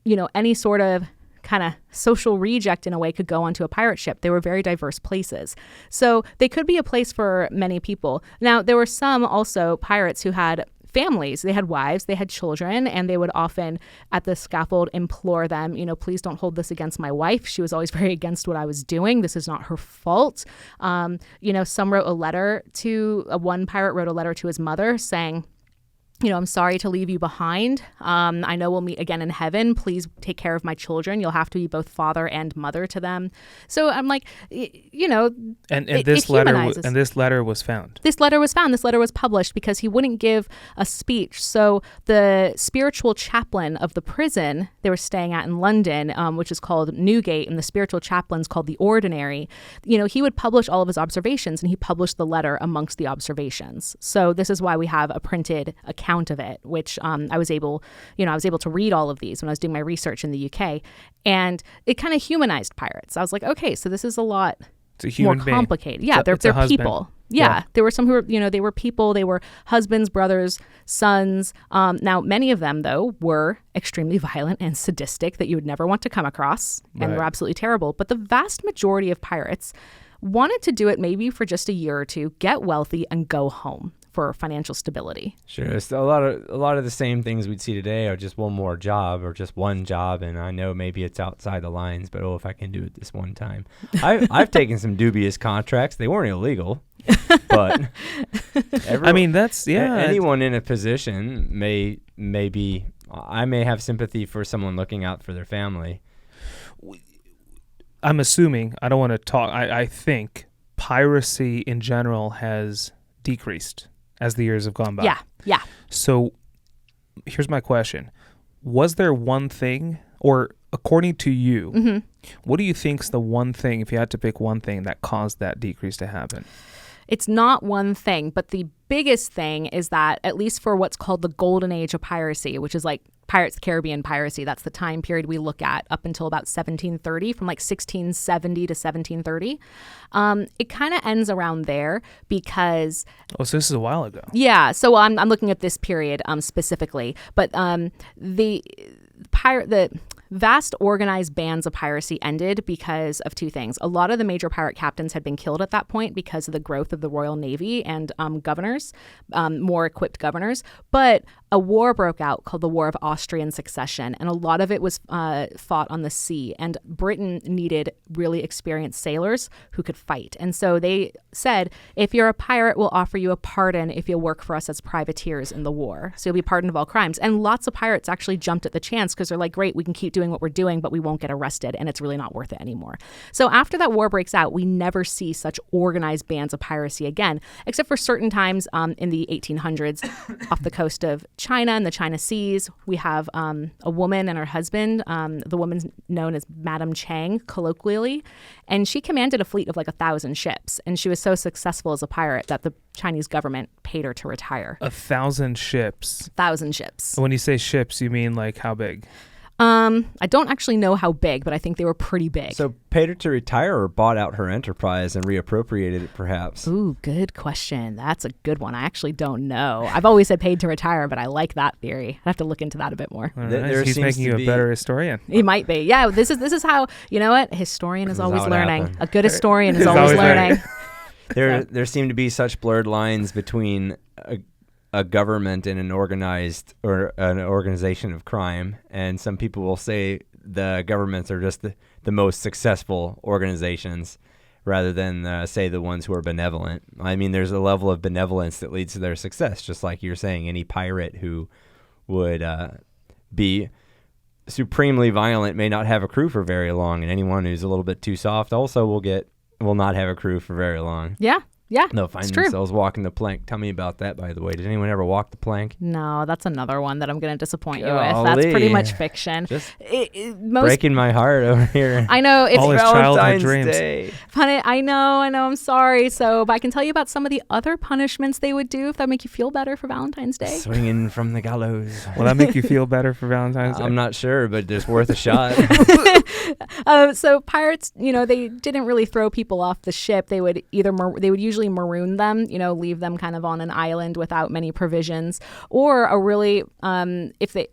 you know, any sort of kind of social reject in a way could go onto a pirate ship. They were very diverse places. So they could be a place for many people. Now, there were some also pirates who had families. They had wives, they had children, and they would often at the scaffold implore them, you know, please don't hold this against my wife. She was always very against what I was doing. This is not her fault. You know, some wrote a letter to, one pirate wrote a letter to his mother saying, you know, I'm sorry to leave you behind. I know we'll meet again in heaven. Please take care of my children. You'll have to be both father and mother to them. So I'm like, you know, this letter was found. This letter was found. This letter was published because he wouldn't give a speech. So the spiritual chaplain of the prison they were staying at in London, which is called Newgate, and the spiritual chaplain's called the Ordinary. You know, he would publish all of his observations, and he published the letter amongst the observations. So this is why we have a printed account of it, which I was able to read all of these when I was doing my research in the UK, and it kind of humanized pirates. I was like, okay, so this is a lot more complicated. Being. Yeah, they're people. Yeah, there were some who were, you know, they were people. They were husbands, brothers, sons. Now, many of them, though, were extremely violent and sadistic that you would never want to come across, and were absolutely terrible. But the vast majority of pirates wanted to do it maybe for just a year or two, get wealthy, and go home for financial stability. Sure. It's a lot of the same things we'd see today are just one more job or just one job, and I know maybe it's outside the lines, but if I can do it this one time. I've taken some dubious contracts. They weren't illegal, but anyone in a position I may have sympathy for someone looking out for their family. I'm assuming, I don't want to talk, I think piracy in general has decreased as the years have gone by. Yeah. So here's my question. Was there one thing, or according to you, what do you think's the one thing, if you had to pick one thing, that caused that decrease to happen? It's not one thing, but the biggest thing is that, at least for what's called the golden age of piracy, which is like Pirates of the Caribbean piracy, that's the time period we look at up until about 1730, from like 1670 to 1730. It kind of ends around there because... Oh, so this is a while ago. Yeah, so I'm looking at this period specifically, but the vast organized bands of piracy ended because of two things. A lot of the major pirate captains had been killed at that point because of the growth of the Royal Navy and governors, more equipped governors. But a war broke out called the War of Austrian Succession, and a lot of it was fought on the sea. And Britain needed really experienced sailors who could fight. And so they said, if you're a pirate, we'll offer you a pardon if you'll work for us as privateers in the war. So you'll be pardoned of all crimes. And lots of pirates actually jumped at the chance because they're like, great, we can keep doing what we're doing, but we won't get arrested, and it's really not worth it anymore. So after that war breaks out, we never see such organized bands of piracy again, except for certain times in the 1800s off the coast of China and the China Seas. We have a woman and her husband. The woman's known as Madame Chang colloquially, and she commanded a fleet of like 1,000 ships, and she was so successful as a pirate that the Chinese government paid her to retire. 1,000 ships. 1,000 ships. When you say ships, you mean like how big? I don't actually know how big, but I think they were pretty big. So paid her to retire or bought out her enterprise and reappropriated it perhaps? Ooh, good question. That's a good one. I actually don't know. I've always said paid to retire, but I like that theory. I have to look into that a bit more. All right. He's making you a better historian. He might be. Yeah, this is how, you know what? A historian is always learning. Happened. A good historian is always learning. There seem to be such blurred lines between a government and an organized or an organization of crime, and some people will say the governments are just the most successful organizations rather than say the ones who are benevolent. I mean, there's a level of benevolence that leads to their success, just like you're saying. Any pirate who would be supremely violent may not have a crew for very long, and anyone who's a little bit too soft also will not have a crew for very long. Yeah, they'll find themselves walking the plank. Tell me about that, by the way. Did anyone ever walk the plank? No, that's another one that I'm going to disappoint you with. That's pretty much fiction. Just breaking my heart over here. I know. It's all his childhood dreams. Funny, I know. I'm sorry. So, but I can tell you about some of the other punishments they would do if that make you feel better for Valentine's Day. Swinging from the gallows. Will that make you feel better for Valentine's Day? I'm not sure, but it's worth a shot. So pirates, they didn't really throw people off the ship. They would usually maroon them, leave them kind of on an island without many provisions, or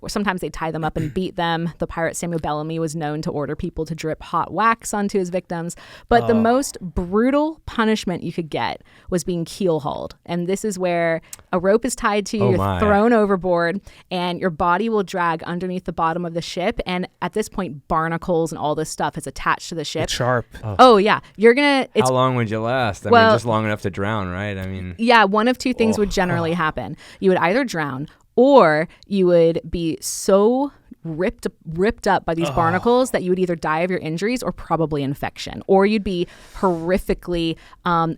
sometimes they tie them up and beat them. The pirate Samuel Bellamy was known to order people to drip hot wax onto his victims, but the most brutal punishment you could get was being keel hauled, and this is where a rope is tied to you, you're thrown overboard, and your body will drag underneath the bottom of the ship, and at this point barnacles and all this stuff is attached to the ship. It's sharp. Oh yeah, how long would you last? I mean, just long enough to drown, right? I mean, yeah, one of two things would generally happen. You would either drown, or you would be so ripped up by these barnacles that you would either die of your injuries or probably infection, or you'd be horrifically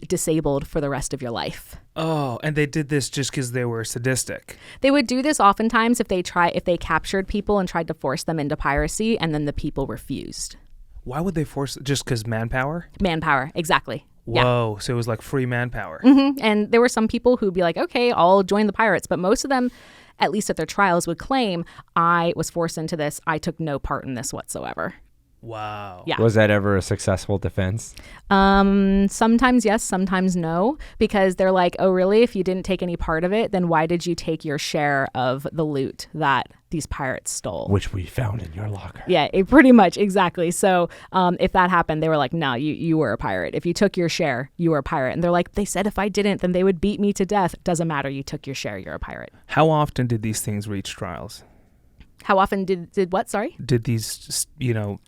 disabled for the rest of your life. Oh, and they did this just because they were sadistic. They would do this oftentimes if they captured people and tried to force them into piracy, and then the people refused. Why would they force? Just because manpower? Manpower, exactly. Whoa, so it was like free manpower. Mm-hmm. And there were some people who'd be like, okay, I'll join the pirates. But most of them, at least at their trials, would claim, I was forced into this. I took no part in this whatsoever. Wow. Yeah. Was that ever a successful defense? Sometimes yes, sometimes no, because they're like, oh, really? If you didn't take any part of it, then why did you take your share of the loot that these pirates stole? Which we found in your locker. Yeah, pretty much, exactly. So if that happened, they were like, no, you were a pirate. If you took your share, you were a pirate. And they're like, they said if I didn't, then they would beat me to death. Doesn't matter. You took your share. You're a pirate. How often did these things reach trials? How often did what? Sorry? Did these,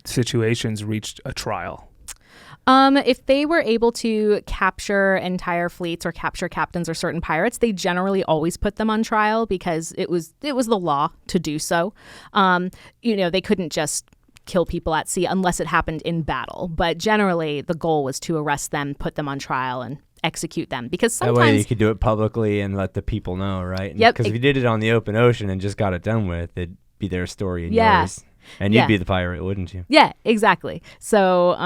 situations reach a trial? If they were able to capture entire fleets or capture captains or certain pirates, they generally always put them on trial because it was the law to do so. They couldn't just kill people at sea unless it happened in battle. But generally, the goal was to arrest them, put them on trial, and execute them, because sometimes that way you could do it publicly and let the people know, right? Yep. Because if you did it on the open ocean and just got it done with, it'd be their story and yours, and you'd be the pirate, wouldn't you? Yeah, exactly. So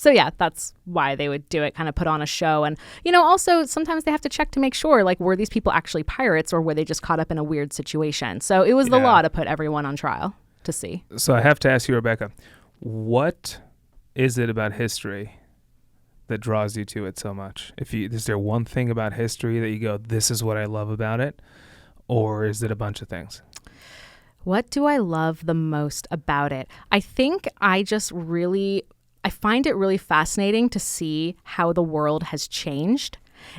yeah, that's why they would do it, kind of put on a show. And, also sometimes they have to check to make sure, like, were these people actually pirates or were they just caught up in a weird situation? So it was the law to put everyone on trial to see. So I have to ask you, Rebecca, what is it about history that draws you to it so much? Is there one thing about history that you go, this is what I love about it? Or is it a bunch of things? What do I love the most about it? I think I find it really fascinating to see how the world has changed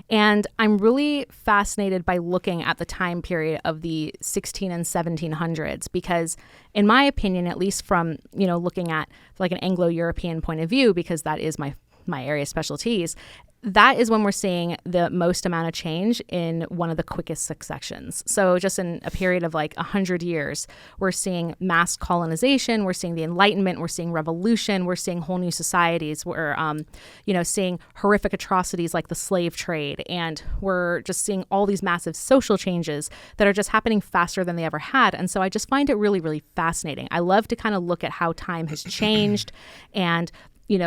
And I'm really fascinated by looking at the time period of the 16 and 1700s because, in my opinion, at least from, looking at like an Anglo-European point of view, because that is my area of specialties, that is when we're seeing the most amount of change in one of the quickest successions. So just in a period of like 100 years, we're seeing mass colonization, we're seeing the Enlightenment, we're seeing revolution, we're seeing whole new societies, we're, seeing horrific atrocities like the slave trade, and we're just seeing all these massive social changes that are just happening faster than they ever had. And so I just find it really, really fascinating. I love to kind of look at how time has changed and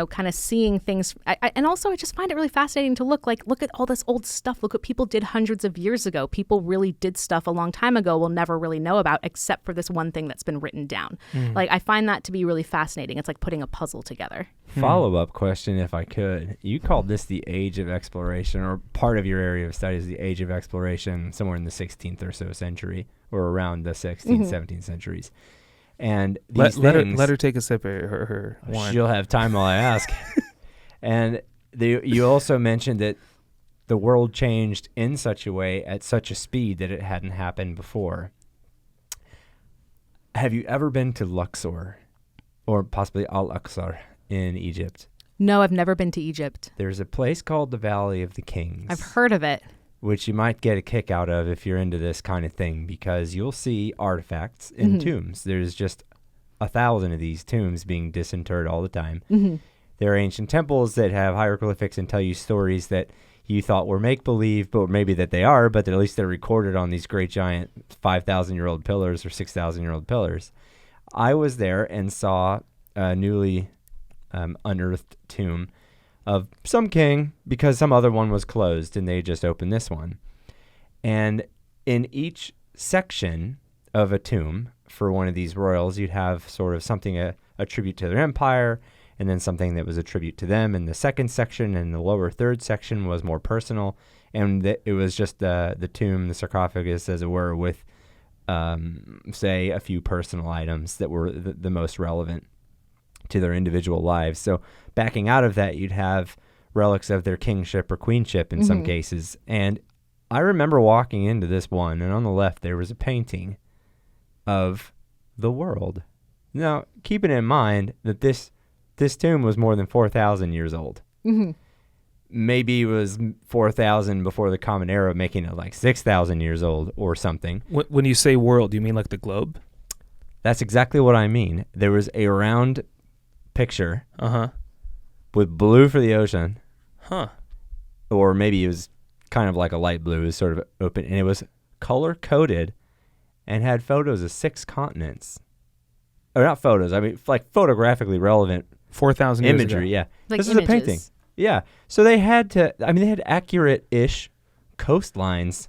kind of seeing things. And also I just find it really fascinating to look at all this old stuff. Look what people did hundreds of years ago. People really did stuff a long time ago we'll never really know about except for this one thing that's been written down. Like, I find that to be really fascinating. It's like putting a puzzle together. Follow-up question, if I could. You called this the age of exploration, or part of your area of study is the age of exploration, somewhere in the 16th or so century, or around the 16th, 17th centuries. And these let her take a sip of her wine. She'll have time while I ask. And you also mentioned that the world changed in such a way at such a speed that it hadn't happened before. Have you ever been to Luxor, or possibly Al-Aqsa in Egypt? No, I've never been to Egypt. There's a place called the Valley of the Kings. I've heard of it. Which you might get a kick out of if you're into this kind of thing, because you'll see artifacts in tombs. There's just 1,000 of these tombs being disinterred all the time. There are ancient temples that have hieroglyphics and tell you stories that you thought were make-believe, but maybe that they are, but at least they're recorded on these great giant 5,000-year-old pillars or 6,000-year-old pillars. I was there and saw a newly unearthed tomb of some king, because some other one was closed and they just opened this one. And in each section of a tomb for one of these royals, you'd have sort of something a tribute to their empire, and then something that was a tribute to them in the second section, and the lower third section was more personal. And it was just the tomb, the sarcophagus, as it were, with, say, a few personal items that were the most relevant to their individual lives. So backing out of that, you'd have relics of their kingship or queenship in some cases. And I remember walking into this one, and on the left there was a painting of the world. Now, keeping in mind that this tomb was more than 4,000 years old. Maybe it was 4,000 before the Common Era, making it like 6,000 years old or something. When you say world, do you mean like the globe? That's exactly what I mean. There was a round picture with blue for the ocean, or maybe it was kind of like a light blue. It was sort of open, and it was color coded and had photos of 6 continents. Or not photos, I mean like photographically relevant 4,000 years imagery. ago. Yeah, Like this images. is a painting. Yeah, so they had they had accurate-ish coastlines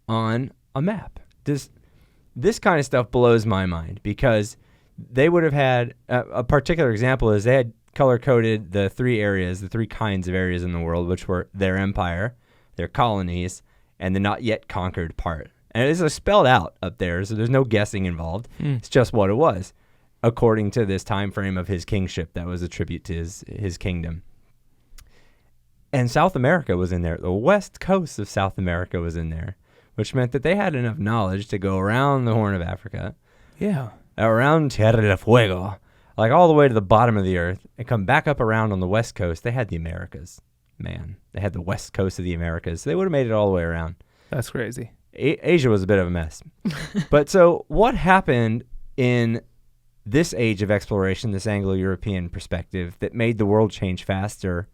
on a map. This kind of stuff blows my mind, because they would have had a particular example is they had color-coded the 3 kinds of areas in the world, which were their empire, their colonies, and the not yet conquered part. And it is spelled out up there, so there's no guessing involved. It's just what it was, according to this time frame of his kingship that was a tribute to his kingdom. And South America was in there. The west coast of South America was in there, which meant that they had enough knowledge to go around the Horn of Africa. Yeah. Around Tierra del Fuego, like all the way to the bottom of the earth, and come back up around on the west coast. They had the Americas. Man, they had the west coast of the Americas. So they would have made it all the way around. That's crazy. Asia was a bit of a mess. But so what happened in this age of exploration, this Anglo-European perspective, that made the world change faster?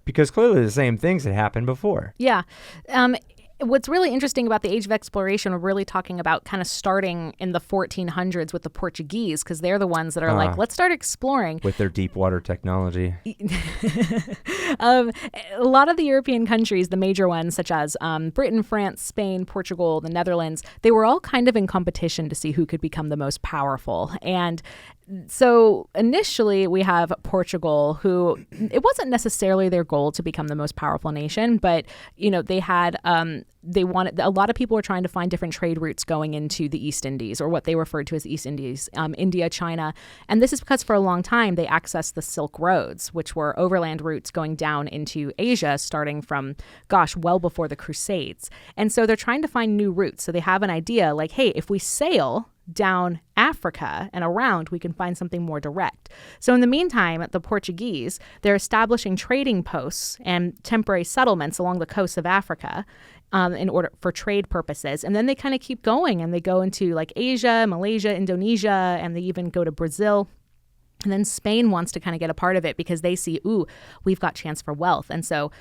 Because clearly the same things had happened before. Yeah. What's really interesting about the age of exploration, we're really talking about kind of starting in the 1400s with the Portuguese, because they're the ones that are like, let's start exploring. With their deep water technology. A lot of the European countries, the major ones, such as Britain, France, Spain, Portugal, the Netherlands, they were all kind of in competition to see who could become the most powerful. And So initially we have Portugal, who it wasn't necessarily their goal to become the most powerful nation, but they had they wanted, a lot of people were trying to find different trade routes going into the East Indies, or what they referred to as East Indies, India, China. And this is because for a long time they accessed the Silk Roads, which were overland routes going down into Asia, starting from, well before the Crusades. And so they're trying to find new routes. So they have an idea like, hey, if we sail down Africa and around, we can find something more direct. So in the meantime, the Portuguese, they're establishing trading posts and temporary settlements along the coast of Africa in order for trade purposes. And then they kind of keep going, and they go into like Asia, Malaysia, Indonesia, and they even go to Brazil. And then Spain wants to kind of get a part of it because they see, we've got chance for wealth. And so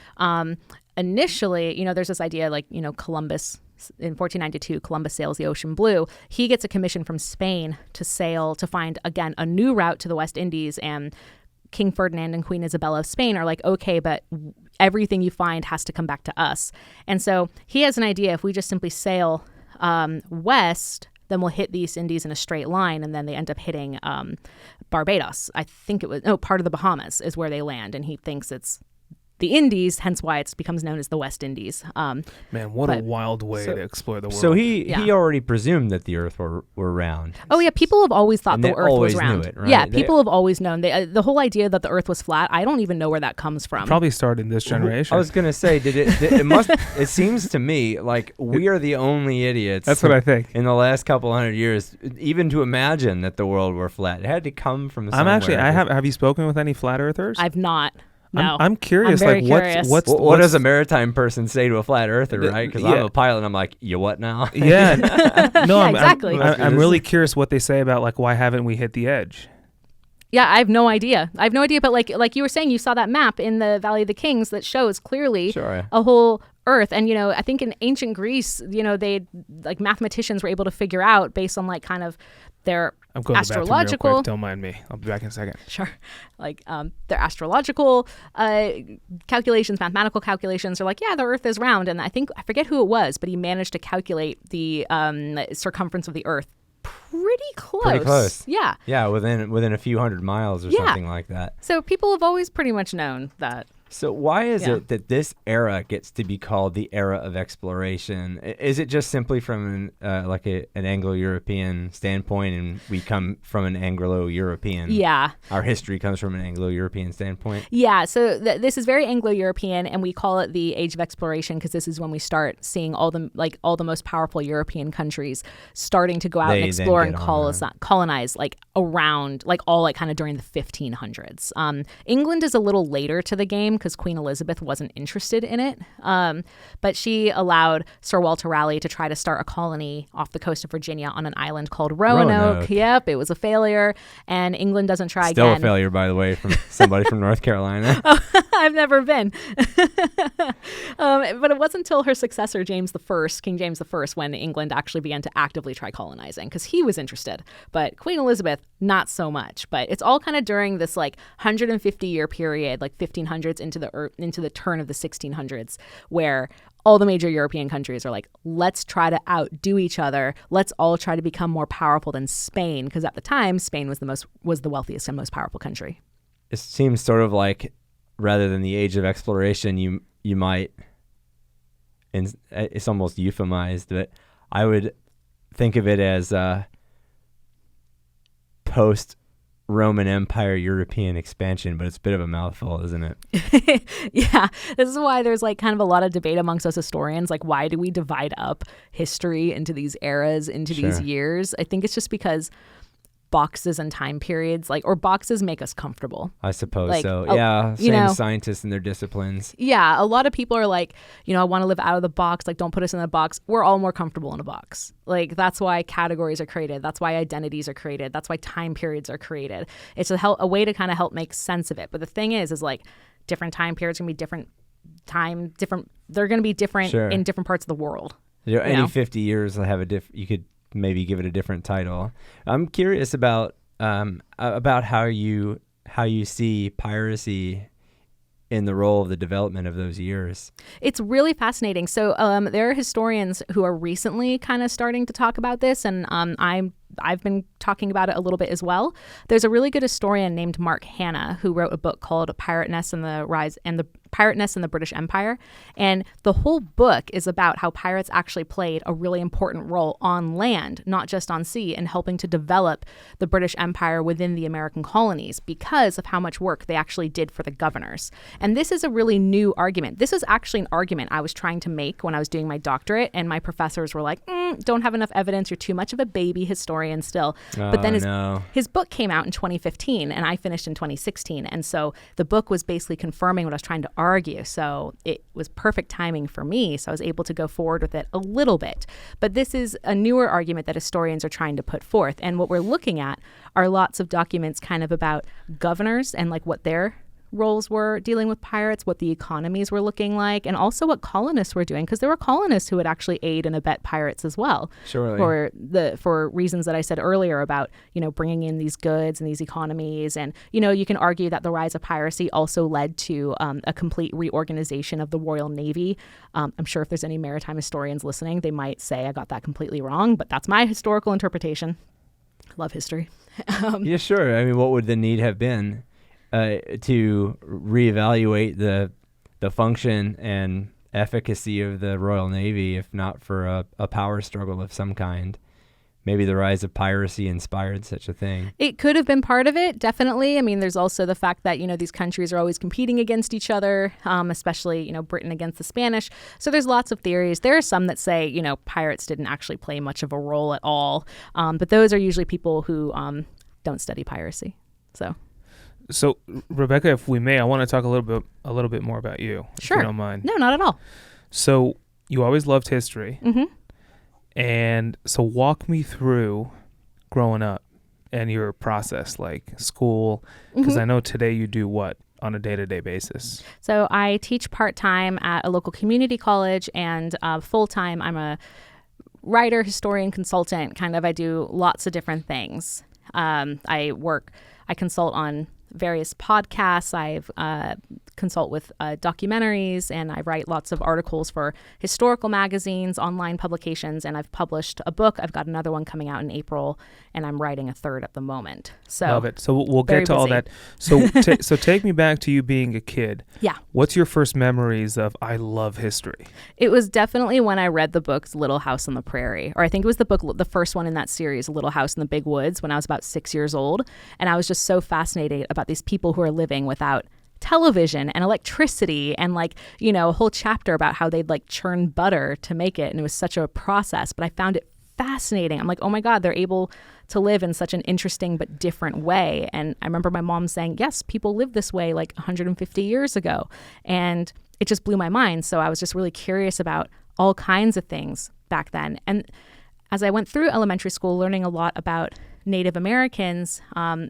initially, there's this idea like, Columbus, in 1492, Columbus sails the ocean blue. He gets a commission from Spain to sail to find, again, a new route to the West Indies. And King Ferdinand and Queen Isabella of Spain are like, okay, but everything you find has to come back to us. And so he has an idea, if we just simply sail west, then we'll hit the East Indies in a straight line, and then they end up hitting Barbados. I think it was, part of the Bahamas is where they land, and he thinks it's the Indies, hence why it becomes known as the West Indies. Man, what a wild way to explore the world. So he already presumed that the Earth were round. Oh yeah, people have always thought the Earth was round. Knew it, right? Yeah, people have always known. The whole idea that the Earth was flat, I don't even know where that comes from. Probably started in this generation. I was gonna say, it seems to me like we are the only idiots. That's what I think. In the last couple hundred years, even to imagine that the world were flat, it had to come from somewhere. Have you spoken with any flat earthers? I've not. No. I'm curious. I'm very curious. What does a maritime person say to a flat earther, right? Because I'm a pilot, and I'm like, you what now? Yeah. No, yeah, exactly. I'm really curious what they say about like why haven't we hit the edge? Yeah, I have no idea. But like you were saying, you saw that map in the Valley of the Kings that shows clearly a whole Earth. And I think in ancient Greece, they like mathematicians were able to figure out based on like kind of their I'm going astrological. To the bathroom real quick. Don't mind me. I'll be back in a second. Sure. Like their astrological calculations, mathematical calculations are like, yeah, the Earth is round. And I forget who it was, but he managed to calculate the circumference of the Earth pretty close. Yeah. Yeah, within a few hundred miles or something like that. So people have always pretty much known that. So why is it that this era gets to be called the era of exploration? Is it just simply from an Anglo-European standpoint, and we come from an Anglo-European? Yeah. Our history comes from an Anglo-European standpoint? Yeah, so this is very Anglo-European, and we call it the Age of Exploration because this is when we start seeing all the most powerful European countries starting to go out and explore and colonize like around like all like kind of during the 1500s. England is a little later to the game because Queen Elizabeth wasn't interested in it. But she allowed Sir Walter Raleigh to try to start a colony off the coast of Virginia on an island called Roanoke. Yep, it was a failure. And England doesn't try Still again. Still a failure, by the way, from somebody from North Carolina. Oh, I've never been. But it wasn't until her successor, King James I, when England actually began to actively try colonizing because he was interested. But Queen Elizabeth, not so much. But it's all kind of during this like 150-year period, like 1500s into the turn of the 1600s, where all the major European countries are like, let's try to outdo each other. Let's all try to become more powerful than Spain, because at the time Spain was the wealthiest and most powerful country. It seems sort of like, rather than the age of exploration, you might, and it's almost euphemized, but I would think of it as post-Roman Empire European expansion, but it's a bit of a mouthful, isn't it? Yeah, this is why there's like kind of a lot of debate amongst us historians, like why do we divide up history into these eras, into these years? I think it's just because boxes and time periods, or boxes make us comfortable. I suppose so. Yeah, same scientists and their disciplines. Yeah, a lot of people are like, I want to live out of the box. Like, don't put us in a box. We're all more comfortable in a box. Like, that's why categories are created. That's why identities are created. That's why time periods are created. It's a way to kind of help make sense of it. But the thing is like, different time periods are going to be different. They're going to be different in different parts of the world. Any 50 years will have you could maybe give it a different title. I'm curious about how you see piracy in the role of the development of those years. It's really fascinating. So there are historians who are recently kind of starting to talk about this, and I'm I've been talking about it a little bit as well. There's a really good historian named Mark Hanna who wrote a book called Pirateness and the British Empire. And the whole book is about how pirates actually played a really important role on land, not just on sea, in helping to develop the British Empire within the American colonies because of how much work they actually did for the governors. And this is a really new argument. This is actually an argument I was trying to make when I was doing my doctorate, and my professors were like, don't have enough evidence. You're too much of a baby historian still. But then his book came out in 2015, and I finished in 2016. And so the book was basically confirming what I was trying to argue. So it was perfect timing for me. So I was able to go forward with it a little bit. But this is a newer argument that historians are trying to put forth. And what we're looking at are lots of documents kind of about governors and like what their roles were dealing with pirates, what the economies were looking like, and also what colonists were doing, because there were colonists who would actually aid and abet pirates as well. Surely. For reasons that I said earlier about, bringing in these goods and these economies. And, you can argue that the rise of piracy also led to a complete reorganization of the Royal Navy. I'm sure if there's any maritime historians listening, they might say I got that completely wrong, but that's my historical interpretation. I love history. Yeah, sure. I mean, what would the need have been to reevaluate the function and efficacy of the Royal Navy, if not for a power struggle of some kind? Maybe the rise of piracy inspired such a thing. It could have been part of it, definitely. I mean, there's also the fact that, these countries are always competing against each other, especially, Britain against the Spanish. So there's lots of theories. There are some that say, pirates didn't actually play much of a role at all. But those are usually people who don't study piracy. So, Rebecca, if we may, I want to talk a little bit more about you, Sure. if you don't mind. No, not at all. So, you always loved history. Mm-hmm. And so walk me through growing up and your process, like school, because I know today you do what on a day-to-day basis? So I teach part-time at a local community college, and full-time I'm a writer, historian, consultant. I do lots of different things. I consult on various podcasts. I consult with documentaries, and I write lots of articles for historical magazines, online publications, and I've published a book. I've got another one coming out in April, and I'm writing a third at the moment. So love it. So we'll get to all that. So so take me back to you being a kid. Yeah. What's your first memories of I love history? It was definitely when I read the book Little House on the Prairie, or I think it was the first one in that series, Little House in the Big Woods, when I was about 6 years old. And I was just so fascinated about these people who are living without television and electricity, and a whole chapter about how they'd churn butter to make it. And it was such a process, but I found it fascinating. I'm like, oh my God, they're able to live in such an interesting but different way. And I remember my mom saying, yes, people lived this way 150 years ago. And it just blew my mind. So I was just really curious about all kinds of things back then. And as I went through elementary school, learning a lot about Native Americans,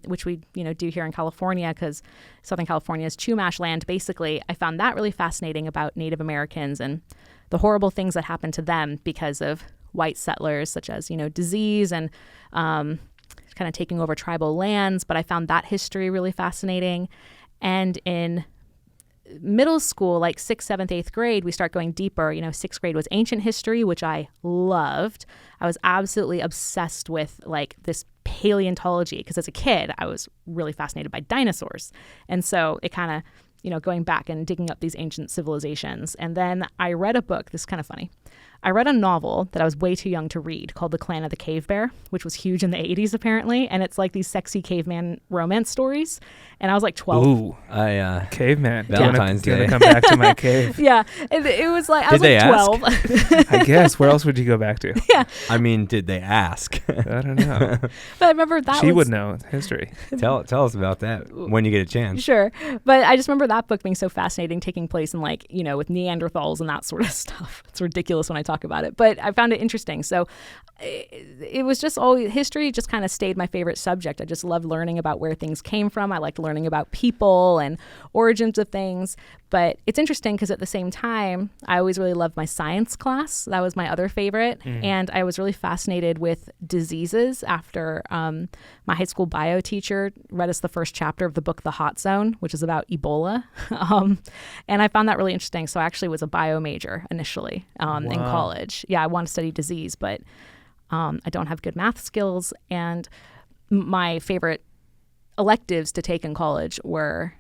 which we do here in California, because Southern California is Chumash land, basically, I found that really fascinating about Native Americans and the horrible things that happened to them because of white settlers, such as, disease and kind of taking over tribal lands. But I found that history really fascinating. And in middle school, 6th, 7th, 8th grade, we start going deeper. 6th grade was ancient history, which I loved. I was absolutely obsessed with this paleontology, because as a kid, I was really fascinated by dinosaurs. And so it kind of, going back and digging up these ancient civilizations. And then I read a book. This is kind of funny. I read a novel that I was way too young to read called The Clan of the Cave Bear, which was huge in the 80s apparently. And it's these sexy caveman romance stories. And I was 12. Ooh, caveman. Valentine's Day. Do you want to come back to my cave? Yeah. It was I was Did they 12. ask? I guess. Where else would you go back to? Yeah. I mean, did they ask? I don't know. But I remember that she would know history. Tell us about that when you get a chance. Sure. But I just remember that book being so fascinating, taking place in with Neanderthals and that sort of stuff. It's ridiculous when I talk about it, but I found it interesting. So it was just always, history just kind of stayed my favorite subject. I just loved learning about where things came from. I liked learning about people and origins of things. But it's interesting because at the same time, I always really loved my science class. That was my other favorite. And I was really fascinated with diseases after my high school bio teacher read us the first chapter of the book The Hot Zone, which is about Ebola. And I found that really interesting. So I actually was a bio major initially in college. Yeah, I wanted to study disease, but I don't have good math skills, and my favorite electives to take in college were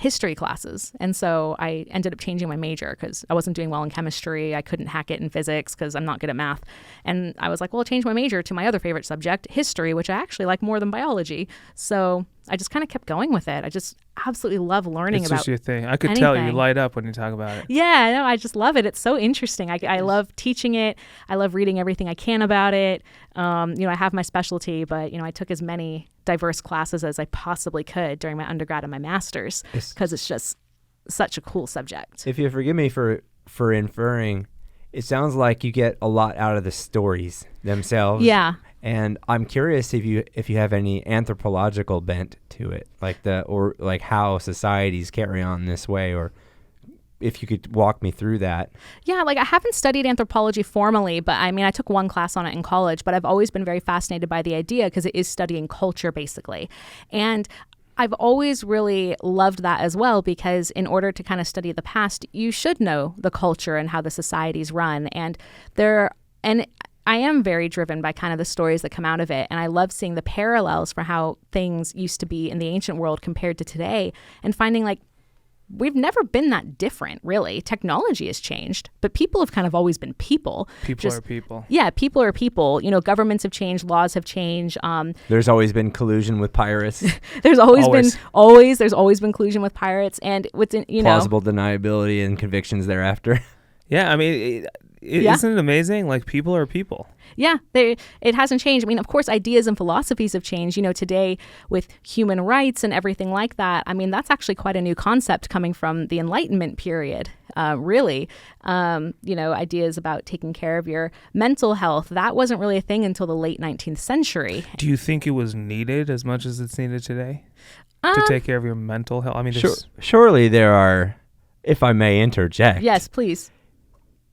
history classes. And so I ended up changing my major because I wasn't doing well in chemistry. I couldn't hack it in physics because I'm not good at math. And I was like, well, I'll change my major to my other favorite subject, history, which I actually like more than biology. So I just kind of kept going with it. I just absolutely love learning about It's just your thing. I could anything. tell you light up when you talk about it. Yeah, no, I just love it. It's so interesting. I love teaching it. I love reading everything I can about it. I have my specialty, but, I took as many diverse classes as I possibly could during my undergrad and my master's because it's just such a cool subject. If you forgive me for inferring, it sounds like you get a lot out of the stories themselves. Yeah. And I'm curious if you have any anthropological bent to it, like how societies carry on this way, or if you could walk me through that. Yeah, I haven't studied anthropology formally, but I took one class on it in college, but I've always been very fascinated by the idea because it is studying culture basically. And I've always really loved that as well, because in order to kind of study the past, you should know the culture and how the societies run. And I am very driven by kind of the stories that come out of it. And I love seeing the parallels for how things used to be in the ancient world compared to today, and finding we've never been that different, really. Technology has changed, but people have kind of always been people. People are people. Yeah, people are people. Governments have changed, laws have changed. There's always been collusion with pirates. There's always been collusion with pirates, and plausible deniability and convictions thereafter. Yeah, isn't it amazing? People are people. Yeah, it hasn't changed. Of course, ideas and philosophies have changed. Today with human rights and everything like that, that's actually quite a new concept coming from the Enlightenment period, really. Ideas about taking care of your mental health, that wasn't really a thing until the late 19th century. Do you think it was needed as much as it's needed today to take care of your mental health? Surely there are, if I may interject. Yes, please.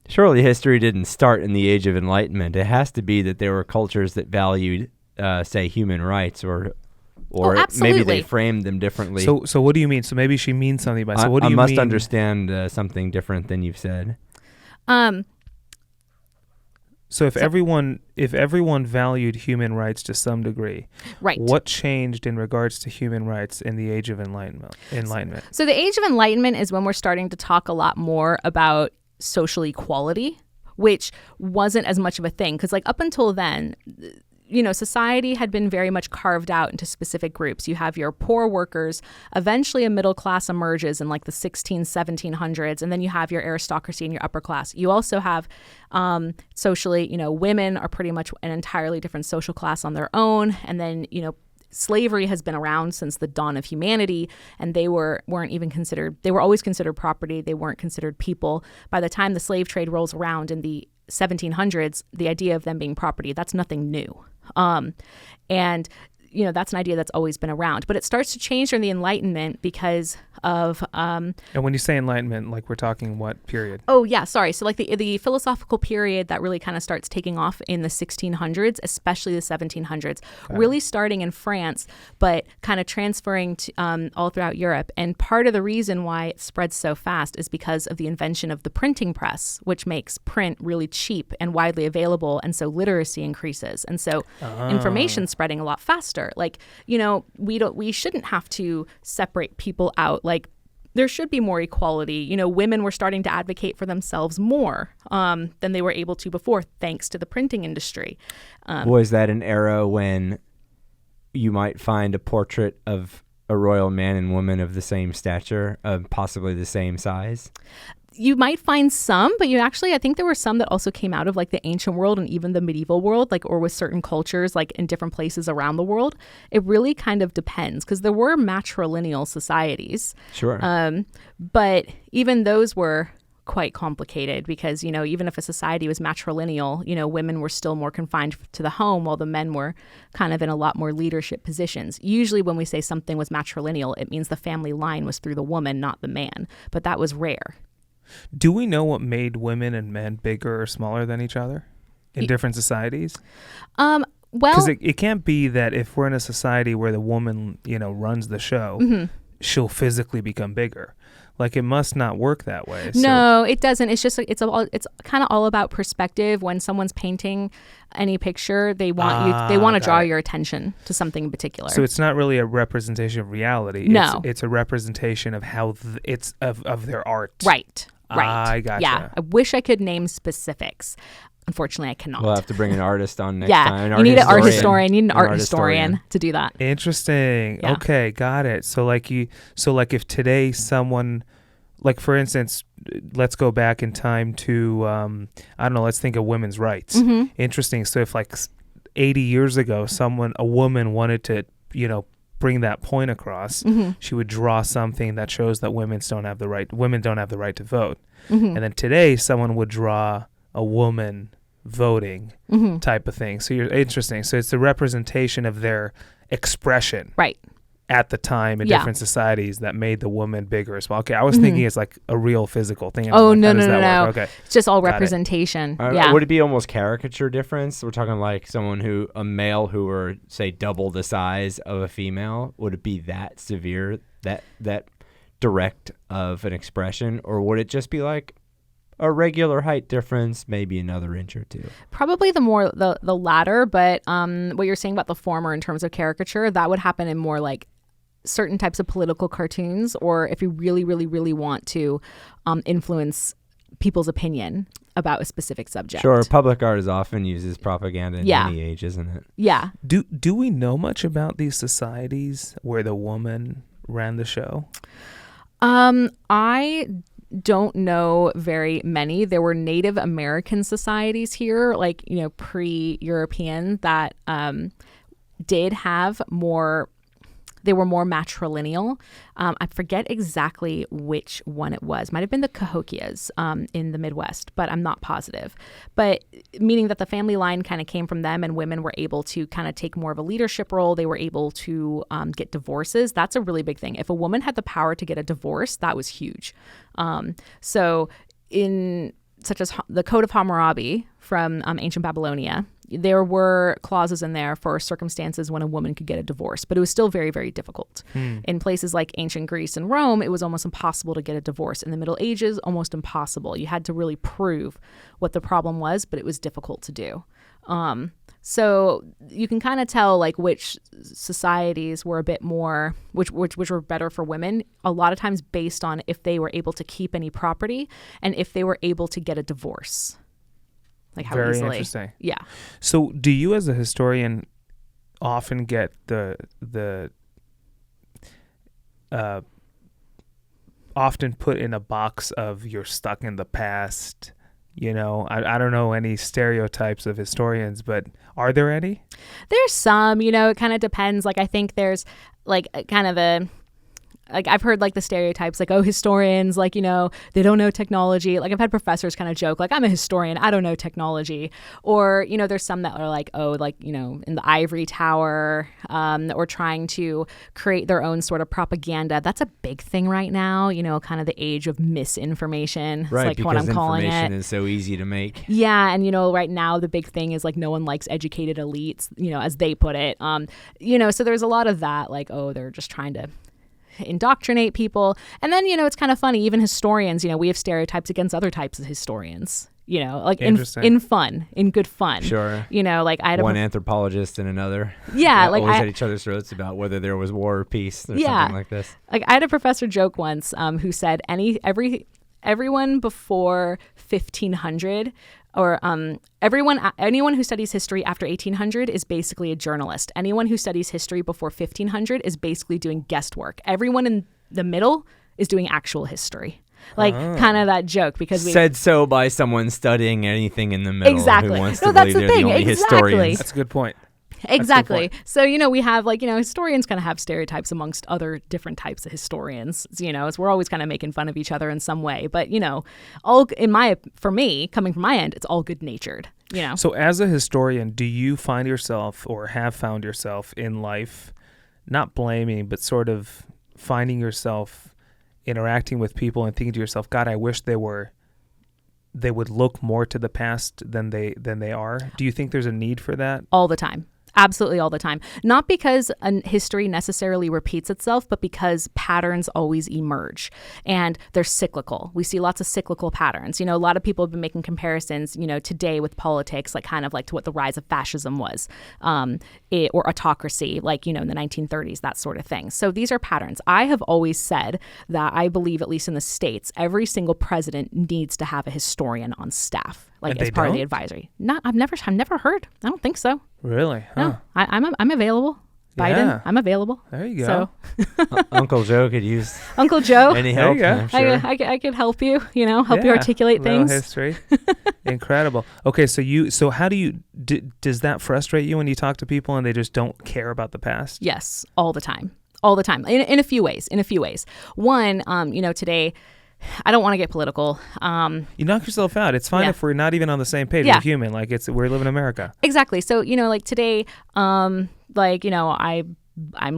Surely history didn't start in the Age of Enlightenment. It has to be that there were cultures that valued, say, human rights, or maybe they framed them differently. So what do you mean? So maybe she means something by. So what do you mean? I must understand something different than you've said. So if everyone valued human rights to some degree, right, what changed in regards to human rights in the Age of Enlightenment? So the Age of Enlightenment is when we're starting to talk a lot more about social equality, which wasn't as much of a thing, because up until then, society had been very much carved out into specific groups. You have your poor workers, eventually a middle class emerges in the 1700s, and then you have your aristocracy and your upper class. You also have socially, women are pretty much an entirely different social class on their own, and then slavery has been around since the dawn of humanity, and they weren't even considered. They were always considered property. They weren't considered people. By the time the slave trade rolls around in the 1700s, the idea of them being property, that's nothing new. And that's an idea that's always been around. But it starts to change during the Enlightenment because of... and when you say Enlightenment, we're talking what period? Oh, yeah, sorry. So the philosophical period that really kind of starts taking off in the 1600s, especially the 1700s, really starting in France, but kind of transferring to all throughout Europe. And part of the reason why it spreads so fast is because of the invention of the printing press, which makes print really cheap and widely available. And so literacy increases. And so information spreading a lot faster. We shouldn't have to separate people out. There should be more equality. Women were starting to advocate for themselves more than they were able to before, thanks to the printing industry. Was that an era when you might find a portrait of a royal man and woman of the same stature, possibly the same size? You might find some, but I think there were some that also came out of the ancient world and even the medieval world, or with certain cultures, in different places around the world. It really kind of depends, because there were matrilineal societies. Sure. But even those were quite complicated because, even if a society was matrilineal, women were still more confined to the home while the men were kind of in a lot more leadership positions. Usually when we say something was matrilineal, it means the family line was through the woman, not the man. But that was rare. Do we know what made women and men bigger or smaller than each other in different societies? Well, because it can't be that if we're in a society where the woman, runs the show, she'll physically become bigger. Like, it must not work that way. No, it doesn't. It's just it's kind of all about perspective. When someone's painting any picture, they want to draw your attention to something in particular. So it's not really a representation of reality. No, it's a representation of how it's of their art. Right. I gotcha. Yeah, I wish I could name specifics. Unfortunately, I cannot. We'll have to bring an artist on next yeah, time. You need an art historian. You need an art historian to do that. Interesting. Yeah. Okay, got it. So if today someone, like for instance, let's go back in time to I don't know. Let's think of women's rights. Mm-hmm. Interesting. So if like 80 years ago, a woman wanted to, bring that point across, mm-hmm. she would draw something that shows that women don't have the right to vote. Mm-hmm. And then today, someone would draw a woman voting mm-hmm. type of thing. So you're interesting. So it's the representation of their expression, right, at the time in different societies that made the woman bigger as well. Okay, I was mm-hmm. thinking it's like a real physical thing. Oh, like, no. Okay, it's just all representation. Yeah. Would it be almost caricature difference? We're talking like a male who were, say, double the size of a female. Would it be that severe, that direct of an expression? Or would it just be like a regular height difference, maybe another inch or two? Probably the latter, but what you're saying about the former in terms of caricature, that would happen in more like certain types of political cartoons, or if you really, really, really want to influence people's opinion about a specific subject. Sure, public art is often used as propaganda in any age, isn't it? Yeah. Do we know much about these societies where the woman ran the show? I don't know very many. There were Native American societies here, like, pre-European, that did have more. They were more matrilineal. I forget exactly which one it was. Might have been the Cahokias in the Midwest, but I'm not positive. But meaning that the family line kind of came from them, and women were able to kind of take more of a leadership role. They were able to get divorces. That's a really big thing. If a woman had the power to get a divorce, that was huge. So in such as the Code of Hammurabi from ancient Babylonia, there were clauses in there for circumstances when a woman could get a divorce, but it was still very, very difficult. In places like ancient Greece and Rome, it was almost impossible to get a divorce. In the Middle Ages, almost impossible. You had to really prove what the problem was, but it was difficult to do. So you can kind of tell like which societies were a bit more, which were better for women, a lot of times based on if they were able to keep any property and if they were able to get a divorce. Like how Very easily. interesting. Yeah. So do you as a historian often get often put in a box of you're stuck in the past? I don't know any stereotypes of historians, but are there any? There's some, it kind of depends. Like, I think there's like kind of like I've heard like the stereotypes like, oh, historians, like, they don't know technology. Like I've had professors kind of joke like, I'm a historian, I don't know technology. Or, there's some that are like, oh, like, in the ivory tower, or trying to create their own sort of propaganda. That's a big thing right now, kind of the age of misinformation. Right, it's like because what I'm calling information it. is so easy to make. Yeah, and right now the big thing is like no one likes educated elites, as they put it. So there's a lot of that, like, oh, they're just trying to indoctrinate people. And then, it's kind of funny, even historians, we have stereotypes against other types of historians, like in good fun. Sure. Like I had one anthropologist and another. Yeah. Like always at each other's throats about whether there was war or peace or something like this. Like I had a professor joke once who said everyone before 1500 or anyone who studies history after 1800 is basically a journalist. Anyone who studies history before 1500 is basically doing guesswork. Everyone in the middle is doing actual history. Like kind of that joke because we said so by someone studying anything in the middle. Exactly. Who wants No, to that's believe the they're thing. the only Exactly. historians. That's a good point. Exactly. So, we have like, historians kind of have stereotypes amongst other different types of historians, as we're always kind of making fun of each other in some way. But, for me, coming from my end, it's all good natured, So as a historian, do you find yourself or have found yourself in life, not blaming, but sort of finding yourself interacting with people and thinking to yourself, God, I wish they would look more to the past than they are? Do you think there's a need for that? All the time. Absolutely all the time. Not because history necessarily repeats itself, but because patterns always emerge and they're cyclical. We see lots of cyclical patterns. A lot of people have been making comparisons, today with politics, like kind of like to what the rise of fascism was, or autocracy, like, in the 1930s, that sort of thing. So these are patterns. I have always said that I believe, at least in the States, every single president needs to have a historian on staff, like as part of the advisory. I've never heard. I don't think so. Really? Huh. No, I'm available. Biden, Yeah. I'm available. There you go. So Uncle Joe could use Uncle Joe, any There you help. go. I'm sure. I could help you. Help you Yeah, articulate little things. history. Incredible. Okay, so how do you does that frustrate you when you talk to people and they just don't care about the past? Yes, all the time. In a few ways. One, today, I don't want to get political. You knock yourself out. It's fine Yeah. if we're not even on the same page. Yeah. We're human. Like we're living in America. Exactly. So, like today, I'm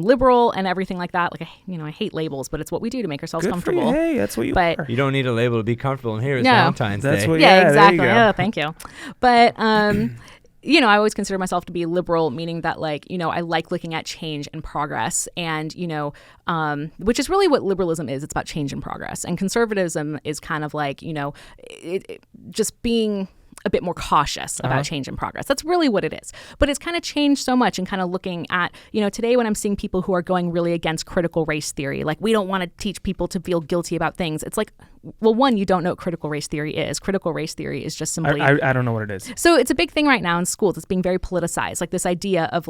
liberal and everything like that. Like, I hate labels, but it's what we do to make ourselves Good comfortable. for you. Hey, that's what you But are. You don't need a label to be comfortable in here. It's No. Valentine's That's Day. what. Yeah, there you exactly. go. Oh, thank you. But, I always consider myself to be liberal, meaning that I like looking at change and progress and, which is really what liberalism is. It's about change and progress. And conservatism is kind of like, just being a bit more cautious about change and progress. That's really what it is. But it's kind of changed so much and kind of looking at, today when I'm seeing people who are going really against critical race theory, like we don't want to teach people to feel guilty about things. It's like, well, one, you don't know what critical race theory is. Critical race theory is just simply... I don't know what it is. So it's a big thing right now in schools. It's being very politicized. Like this idea of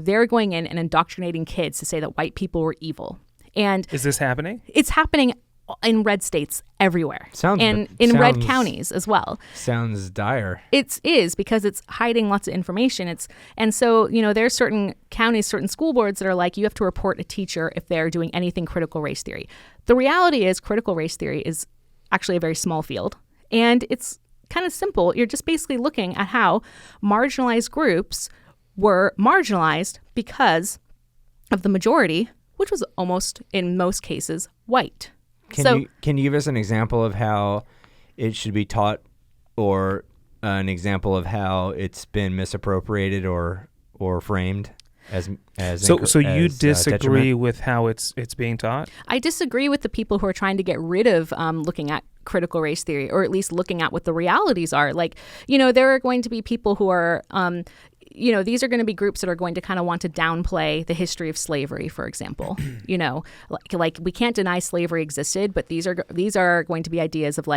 they're going in and indoctrinating kids to say that white people were evil. And Is this happening? it's happening in red states everywhere. Sounds- and in red sounds- counties as well. Sounds dire. It is because it's hiding lots of information. And so there's certain counties, certain school boards that are like, you have to report a teacher if they're doing anything critical race theory. The reality is critical race theory is actually a very small field, and it's kind of simple. You're just basically looking at how marginalized groups were marginalized because of the majority, which was almost in most cases white. Can you give us an example of how it should be taught, or an example of how it's been misappropriated or framed as So you disagree detriment? with how it's being taught? I disagree with the people who are trying to get rid of looking at critical race theory, or at least looking at what the realities are. Like, there are going to be people who are, these are going to be groups that are going to kind of want to downplay the history of slavery, for example. Like we can't deny slavery existed, but these are going to be ideas of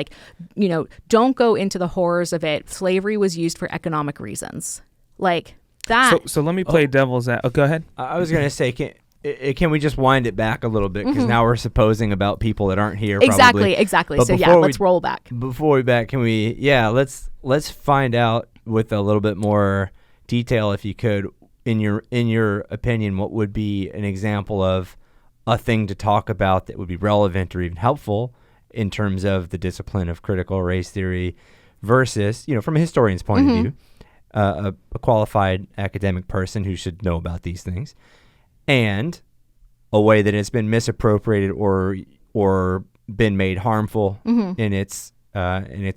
don't go into the horrors of it. Slavery was used for economic reasons. Like that. So let me play devil's advocate. Go ahead. I was going to say, can we just wind it back a little bit? Because now we're supposing about people that aren't here. Probably. Exactly. But So let's roll back. Before we back, can we? Yeah, let's find out with a little bit more detail, if you could, in your opinion, what would be an example of a thing to talk about that would be relevant or even helpful in terms of the discipline of critical race theory versus, from a historian's point of view, a qualified academic person who should know about these things, and a way that it's been misappropriated or been made harmful in its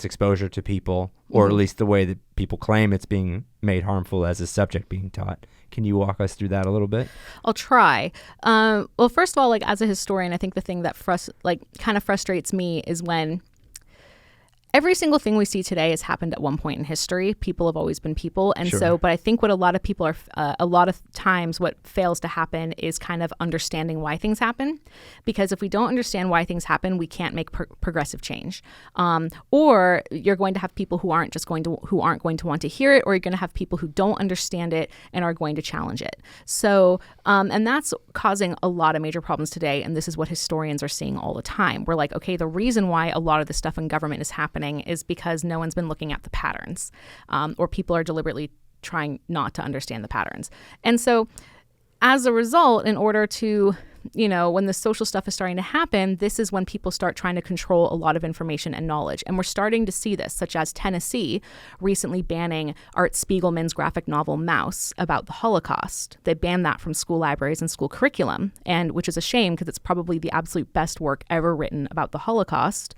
exposure to people, or at least the way that people claim it's being made harmful as a subject being taught. Can you walk us through that a little bit? I'll try. Well, first of all, as a historian, I think the thing that kind of frustrates me is when every single thing we see today has happened at one point in history. People have always been people. And Sure. but I think what a lot of people are, a lot of times what fails to happen is kind of understanding why things happen. Because if we don't understand why things happen, we can't make progressive change. Or you're going to have people who aren't going to want to hear it, or you're going to have people who don't understand it and are going to challenge it. So, and that's causing a lot of major problems today. And this is what historians are seeing all the time. We're like, okay, the reason why a lot of this stuff in government is happening is because no one's been looking at the patterns, or people are deliberately trying not to understand the patterns. And so as a result, in order to, when the social stuff is starting to happen, this is when people start trying to control a lot of information and knowledge. And we're starting to see this, such as Tennessee recently banning Art Spiegelman's graphic novel Mouse about the Holocaust. They banned that from school libraries and school curriculum, and which is a shame because it's probably the absolute best work ever written about the Holocaust.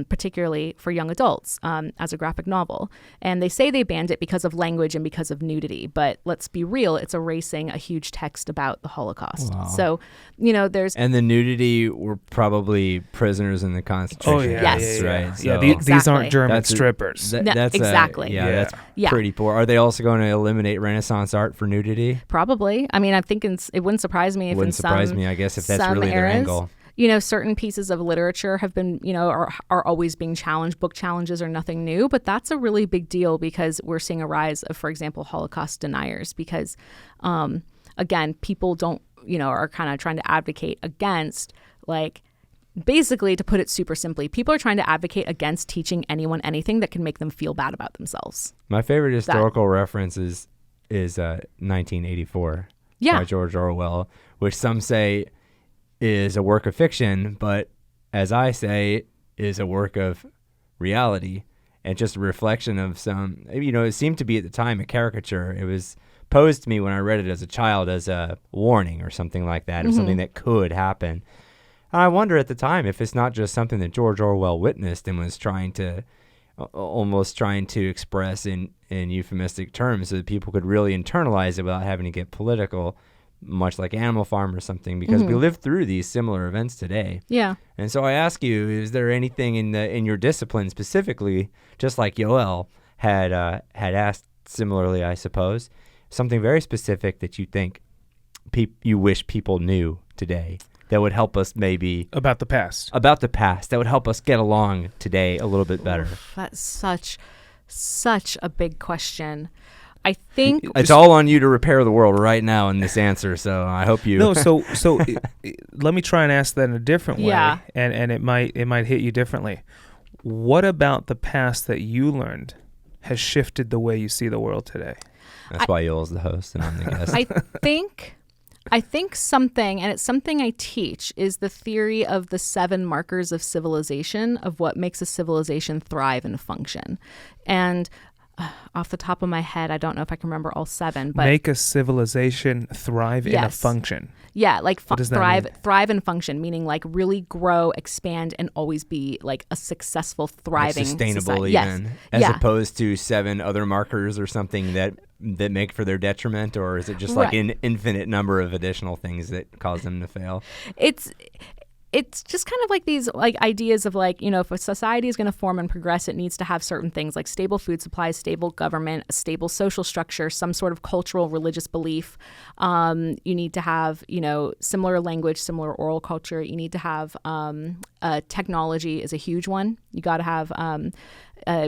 particularly for young adults, as a graphic novel. And they say they banned it because of language and because of nudity. But let's be real, it's erasing a huge text about the Holocaust. Wow. So, you know, there's... And the nudity were probably prisoners in the concentration camps, right? So These aren't German that's strippers. That's exactly. That's pretty poor. Are they also going to eliminate Renaissance art for nudity? Probably. I mean, I think it wouldn't surprise me if Wouldn't surprise me, I guess, if that's really their angle. You know, certain pieces of literature have been, you know, are always being challenged. Book challenges are nothing new, but that's a really big deal because we're seeing a rise of, for example, Holocaust deniers because, again, people don't, you know, are kind of trying to advocate against, like, basically, to put it super simply, people are trying to advocate against teaching anyone anything that can make them feel bad about themselves. My favorite historical reference is 1984 by George Orwell, which some say is a work of fiction, but as I say, is a work of reality and just a reflection of some, you know, it seemed to be at the time a caricature. It was posed to me when I read it as a child as a warning or something like that, of something that could happen. And I wonder at the time if it's not just something that George Orwell witnessed and was almost trying to express in euphemistic terms so that people could really internalize it without having to get political, much like Animal Farm or something, because we live through these similar events today. Yeah. And so I ask you, is there anything in your discipline specifically, just like Yoel had asked similarly, I suppose, something very specific that you think you wish people knew today that would help us maybe... About the past, that would help us get along today a little bit better? That's such a big question. I think it's all on you to repair the world right now in this answer. So I hope you. No, so let me try and ask that in a different way. Yeah. And it might hit you differently. What about the past that you learned has shifted the way you see the world today? That's why Yoel's the host and I'm the guest. I think something, and it's something I teach, is the theory of the 7 markers of civilization, of what makes a civilization thrive and function. And off the top of my head, I don't know if I can remember all 7, but make a civilization thrive in a function. Yeah, like thrive and function, meaning like really grow, expand, and always be like a successful, thriving, sustainable society. even, as opposed to 7 other markers or something that make for their detriment, or is it just like an infinite number of additional things that cause them to fail? It's just kind of like these like ideas of like, you know, if a society is going to form and progress, it needs to have certain things like stable food supplies, stable government, a stable social structure, some sort of cultural religious belief. You need to have, you know, similar language, similar oral culture. You need to have technology is a huge one. You got to have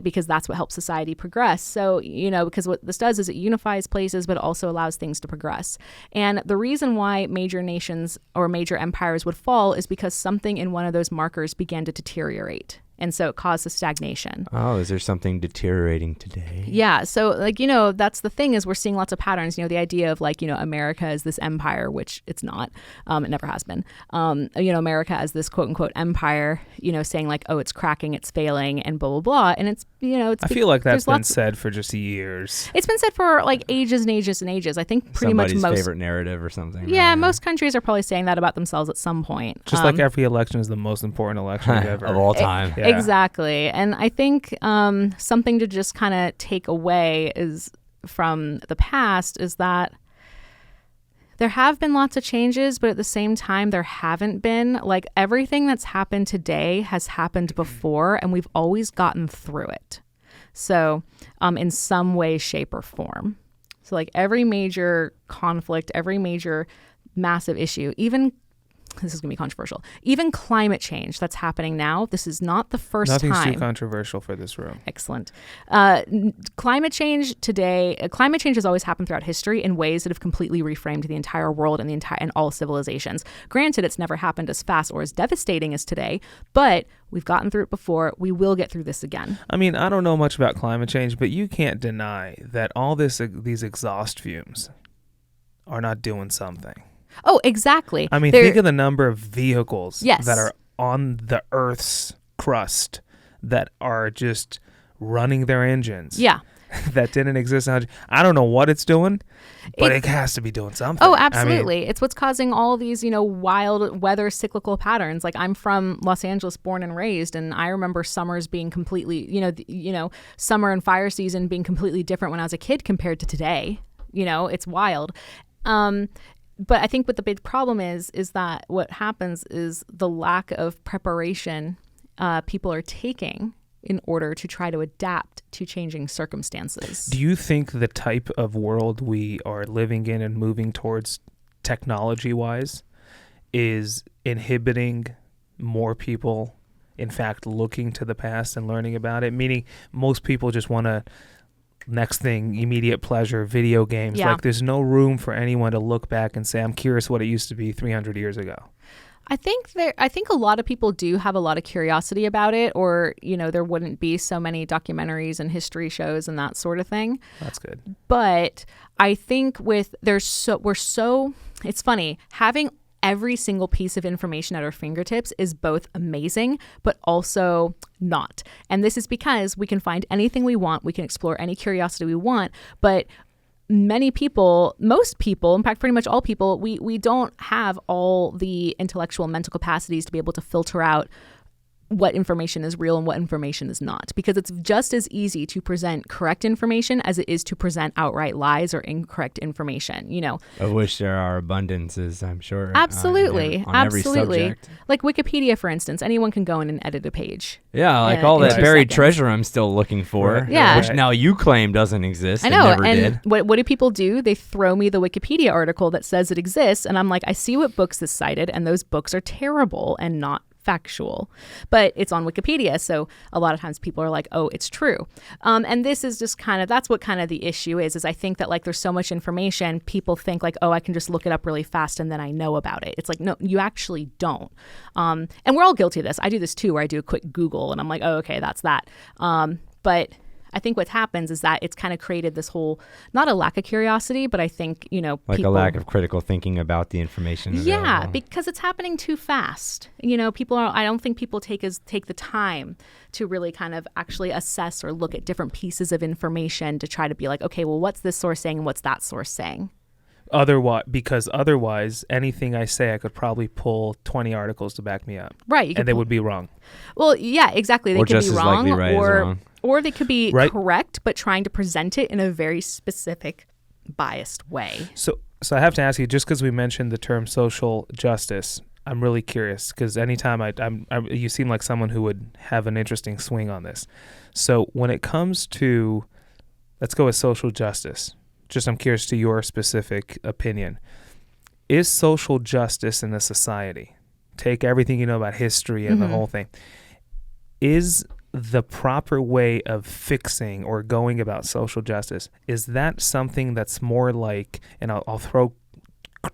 because that's what helps society progress. So, you know, because what this does is it unifies places, but also allows things to progress. And the reason why major nations or major empires would fall is because something in one of those markers began to deteriorate. And so it caused a stagnation. Oh, is there something deteriorating today? Yeah. So, like, you know, that's the thing is we're seeing lots of patterns. You know, the idea of like, you know, America as this empire, which it's not. It never has been. You know, America as this quote unquote empire, you know, saying like, oh, it's cracking, it's failing, and blah, blah, blah. And it's, you know, it's... I feel like that's been said for just years. It's been said for like ages and ages and ages. I think pretty much most... favorite narrative or something. Yeah, right? Most countries are probably saying that about themselves at some point. Just like every election is the most important election ever. Of all time. Yeah. Exactly. And I think something to just kind of take away is from the past is that there have been lots of changes, but at the same time, there haven't been. Like everything that's happened today has happened before, and we've always gotten through it. So in some way, shape, or form. So like every major conflict, every major massive issue, even this is going to be controversial. Even climate change that's happening now, this is not the first time. Nothing's too controversial for this room. Excellent. Climate change today, climate change has always happened throughout history in ways that have completely reframed the entire world and all civilizations. Granted, it's never happened as fast or as devastating as today, but we've gotten through it before. We will get through this again. I mean, I don't know much about climate change, but you can't deny that all these exhaust fumes are not doing something. Oh, exactly. I mean, think of the number of vehicles that are on the Earth's crust that are just running their engines. Yeah. that didn't exist. I don't know what it's doing, but it has to be doing something. Oh, absolutely. It's what's causing all these, wild weather cyclical patterns. Like, I'm from Los Angeles, born and raised, and I remember summers being completely, summer and fire season being completely different when I was a kid compared to today. It's wild. But I think what the big problem is that what happens is the lack of preparation people are taking in order to try to adapt to changing circumstances. Do you think the type of world we are living in and moving towards technology-wise is inhibiting more people, in fact, looking to the past and learning about it? Meaning most people just want to, next thing, immediate pleasure, video games. Yeah. Like, there's no room for anyone to look back and say, I'm curious what it used to be 300 years ago. I think a lot of people do have a lot of curiosity about it, or there wouldn't be so many documentaries and history shows and that sort of thing. That's good. But I think it's funny, having every single piece of information at our fingertips is both amazing, but also not. And this is because we can find anything we want, we can explore any curiosity we want, but most people, in fact, pretty much all people, we don't have all the intellectual and mental capacities to be able to filter out what information is real and what information is not, because it's just as easy to present correct information as it is to present outright lies or incorrect information, Of which there are abundances, I'm sure. Absolutely. On every subject. Like Wikipedia, for instance, anyone can go in and edit a page. Yeah, like all that buried treasure I'm still looking for. Right. Yeah. Which now you claim doesn't exist. I know. It never And did. what do people do? They throw me the Wikipedia article that says it exists, and I'm like, I see what books is cited, and those books are terrible and not factual, but it's on Wikipedia, so a lot of times people are like, oh, it's true. And this is just that's what the issue is I think that, like, there's so much information, people think like, oh, I can just look it up really fast and then I know about it. It's like, no, you actually don't. And we're all guilty of this. I do this too, where I do a quick Google and I'm like, oh, okay, that's that. But I think what happens is that it's kind of created this whole, not a lack of curiosity, but I think, like a lack of critical thinking about the information available. Yeah, because it's happening too fast. I don't think people take the time to really kind of actually assess or look at different pieces of information to try to be like, okay, well, what's this source saying and what's that source saying? Otherwise, anything I say, I could probably pull 20 articles to back me up. Right. And they would be wrong. Well, yeah, exactly. They or could just be as wrong, likely right as wrong. Or they could be right. correct, but trying to present it in a very specific, biased way. So I have to ask you, just because we mentioned the term social justice, I'm really curious, because anytime you seem like someone who would have an interesting swing on this. So when it comes to, let's go with social justice, just I'm curious to your specific opinion. Is social justice in a society, take everything you know about history and the whole thing, is the proper way of fixing or going about social justice, is that something that's more like, and I'll throw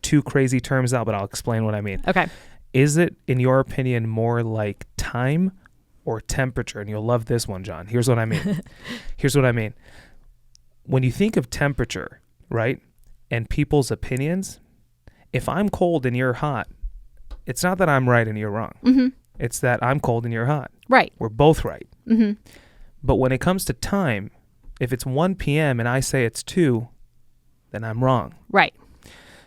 two crazy terms out, but I'll explain what I mean. Okay. Is it, in your opinion, more like time or temperature? And you'll love this one, John. Here's what I mean. When you think of temperature, right, and people's opinions, if I'm cold and you're hot, it's not that I'm right and you're wrong. Mm-hmm. It's that I'm cold and you're hot. Right. We're both right. Mm-hmm. But when it comes to time, if it's 1 p.m. and I say it's 2, then I'm wrong. Right.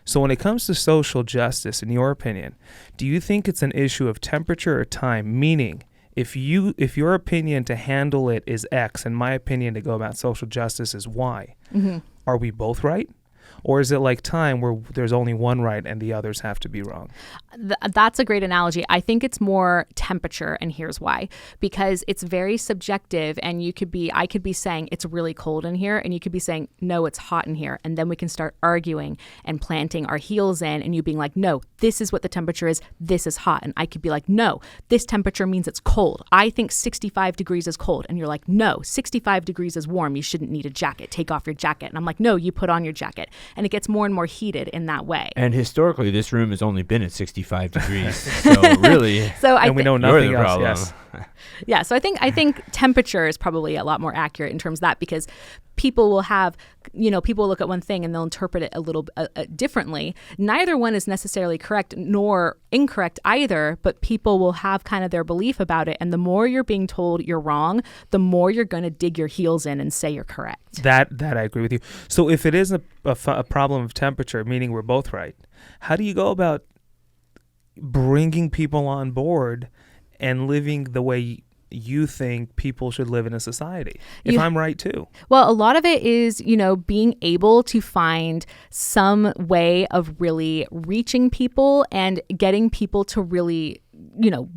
So when it comes to social justice, in your opinion, do you think it's an issue of temperature or time? Meaning, if your opinion to handle it is X and my opinion to go about social justice is Y, are we both right? Or is it like time where there's only one right and the others have to be wrong? That's a great analogy. I think it's more temperature, and here's why. Because it's very subjective, and I could be saying it's really cold in here, and you could be saying, no, it's hot in here. And then we can start arguing and planting our heels in, and you being like, no, this is what the temperature is. This is hot. And I could be like, no, this temperature means it's cold. I think 65 degrees is cold. And you're like, no, 65 degrees is warm. You shouldn't need a jacket. Take off your jacket. And I'm like, no, you put on your jacket. And it gets more and more heated in that way. And historically, this room has only been at 65 degrees. So really, we know nothing else. Yes. Yeah, so I think temperature is probably a lot more accurate in terms of that, because people will have, people look at one thing and they'll interpret it a little differently. Neither one is necessarily correct nor incorrect either, but people will have kind of their belief about it. And the more you're being told you're wrong, the more you're going to dig your heels in and say you're correct. That I agree with you. So if it is a problem of temperature, meaning we're both right, how do you go about bringing people on board and living the way you think people should live in a society, if I'm right too? Well, a lot of it is, being able to find some way of really reaching people and getting people to really,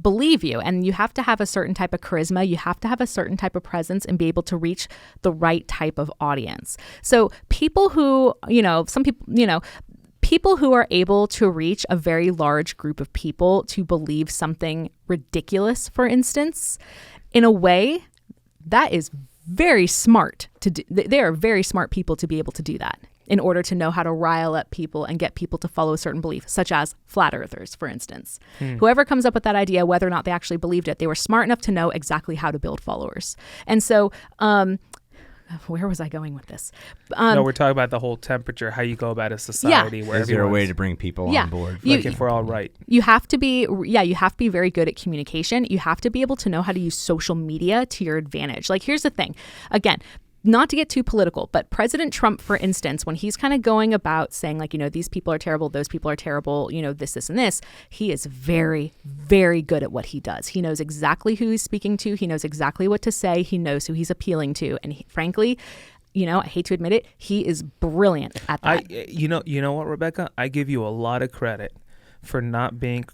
believe you. And you have to have a certain type of charisma. You have to have a certain type of presence and be able to reach the right type of audience. So people who, people who are able to reach a very large group of people to believe something ridiculous, for instance, in a way, that is very smart to do. They are very smart people to be able to do that in order to know how to rile up people and get people to follow a certain belief, such as flat earthers, for instance. Whoever comes up with that idea, whether or not they actually believed it, they were smart enough to know exactly how to build followers. And so, where was I going with this? No, we're talking about the whole temperature, how you go about a society where is there a way to bring people on board? If we're all right. You have to be very good at communication. You have to be able to know how to use social media to your advantage. Like, here's the thing. Again, not to get too political, but President Trump, for instance, when he's kind of going about saying, like, these people are terrible, those people are terrible, this, and this, he is very, very good at what he does. He knows exactly who he's speaking to. He knows exactly what to say. He knows who he's appealing to. And frankly, I hate to admit it, he is brilliant at that. You know what, Rebecca? I give you a lot of credit for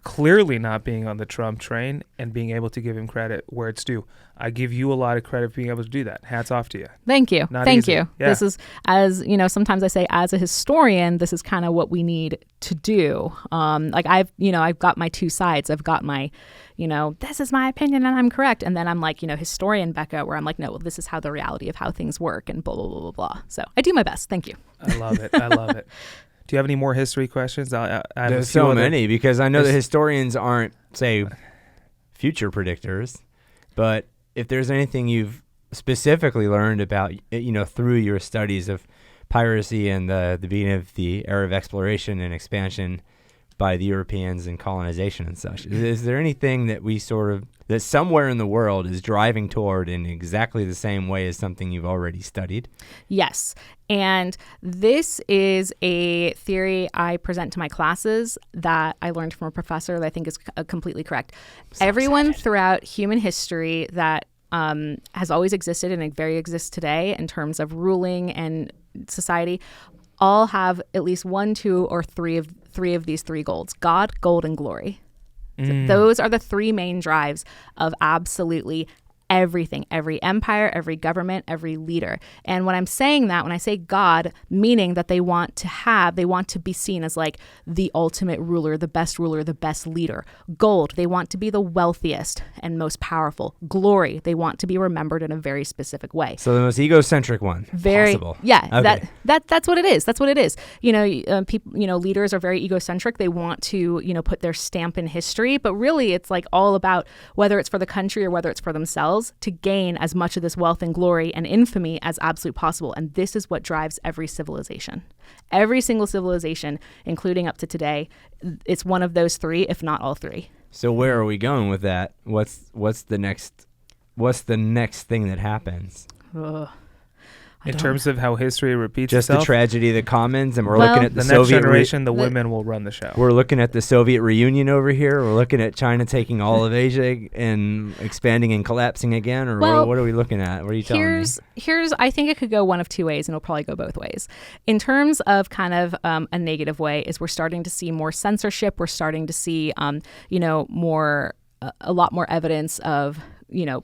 clearly not being on the Trump train and being able to give him credit where it's due. I give you a lot of credit for being able to do that. Hats off to you. Thank you. Thank you. Yeah. This is, as sometimes I say, as a historian, this is kind of what we need to do. I've got my two sides. I've got my, this is my opinion and I'm correct. And then I'm like, historian Becca, where I'm like, no, well, this is how the reality of how things work and blah, blah, blah, blah, blah. So I do my best. Thank you. I love it. Do you have any more history questions? There's so many, because I know that historians aren't, say, future predictors, but if there's anything you've specifically learned about, through your studies of piracy and the beginning of the era of exploration and expansion by the Europeans and colonization and such, is there anything that that somewhere in the world is driving toward in exactly the same way as something you've already studied? Yes. And this is a theory I present to my classes that I learned from a professor that I think is completely correct. Everyone throughout human history that has always existed and exists today in terms of ruling and society all have at least one, two, or three of these three goals: God, gold, and glory. So those are the three main drives of absolutely everything, every empire, every government, every leader. And when I'm saying that, when I say God, meaning that they want to be seen as like the ultimate ruler, the best leader. Gold, they want to be the wealthiest and most powerful. Glory, they want to be remembered in a very specific way. So the most egocentric one possible. Yeah, okay. that's what it is. That's what it is. People, leaders are very egocentric. They want to, put their stamp in history, but really it's like all about whether it's for the country or whether it's for themselves, to gain as much of this wealth and glory and infamy as absolutely possible. And this is what drives every civilization. Every single civilization, including up to today, it's one of those three, if not all three. So where are we going with that? What's the next thing that happens? In terms of how history repeats just itself? the tragedy of the commons, and we're looking at the next Soviet generation, the women will run the show. We're looking at the Soviet reunion over here. We're looking at China taking all of Asia and expanding and collapsing again, or what are we looking at? What are you telling me? Here's I think it could go one of two ways, and it'll probably go both ways. In terms of kind of a negative way, is we're starting to see more censorship. We're starting to see a lot more evidence of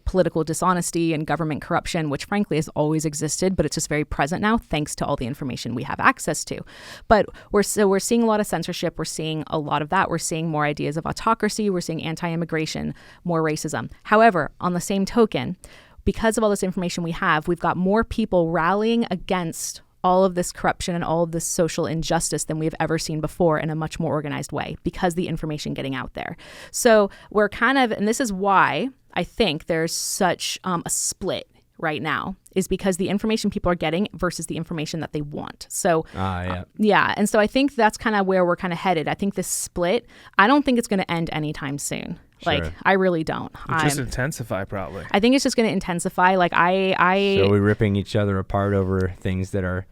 political dishonesty and government corruption, which frankly has always existed, but it's just very present now thanks to all the information we have access to. But we're seeing a lot of censorship. We're seeing a lot of that. We're seeing more ideas of autocracy. We're seeing anti-immigration, more racism. However, on the same token, because of all this information we have, we've got more people rallying against all of this corruption and all of this social injustice than we've ever seen before in a much more organized way because the information getting out there. So we're kind of, and this is why I think there's such a split right now is because the information people are getting versus the information that they want. So, yeah. And so I think that's kind of where we're kind of headed. I think this split, I don't think it's going to end anytime soon. Sure. Like, I really don't. It just intensify probably. I think it's just going to intensify. Like, So we're ripping each other apart over things that are...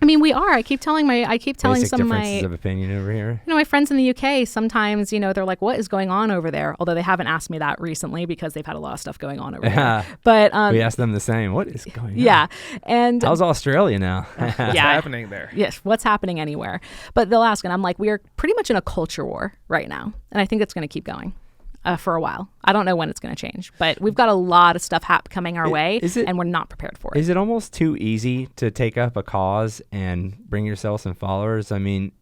I mean, we are. I keep telling basic some of differences of opinion over here. My friends in the UK, sometimes, they're like, what is going on over there? Although they haven't asked me that recently because they've had a lot of stuff going on over there. But we asked them the same. What is going on? Yeah. And how's Australia now? What's happening there? Yes. What's happening anywhere? But they'll ask, and I'm like, we are pretty much in a culture war right now. And I think it's going to keep going. For a while. I don't know when it's going to change, but we've got a lot of stuff coming our way, and we're not prepared for it. Is it almost too easy to take up a cause and bring yourself some followers? I mean,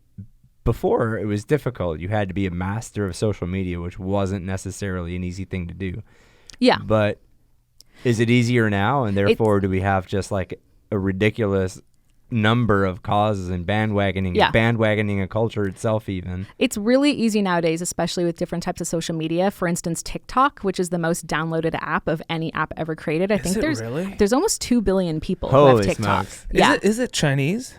before it was difficult. You had to be a master of social media, which wasn't necessarily an easy thing to do. Yeah. But is it easier now? And therefore, do we have just like a ridiculous number of causes and bandwagoning a culture itself even? It's really easy nowadays, especially with different types of social media. For instance, TikTok, which is the most downloaded app of any app ever created. I think there's almost 2 billion people who have TikTok. Smokes. Yeah. Is it Chinese?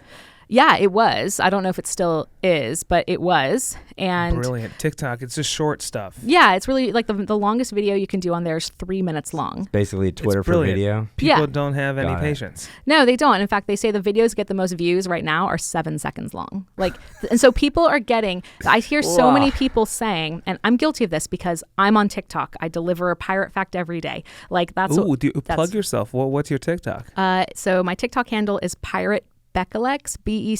Yeah, it was. I don't know if it still is, but it was. And brilliant. TikTok, it's just short stuff. Yeah, it's really like the longest video you can do on there is 3 minutes long. Basically Twitter for video. People don't have any patience. No, they don't. In fact, they say the videos get the most views right now are 7 seconds long. Like, and so people are getting, I hear so many people saying, and I'm guilty of this because I'm on TikTok. I deliver a pirate fact every day. Like that's plug yourself. What's your TikTok? So my TikTok handle is Pirate Beckalex, Beckalex.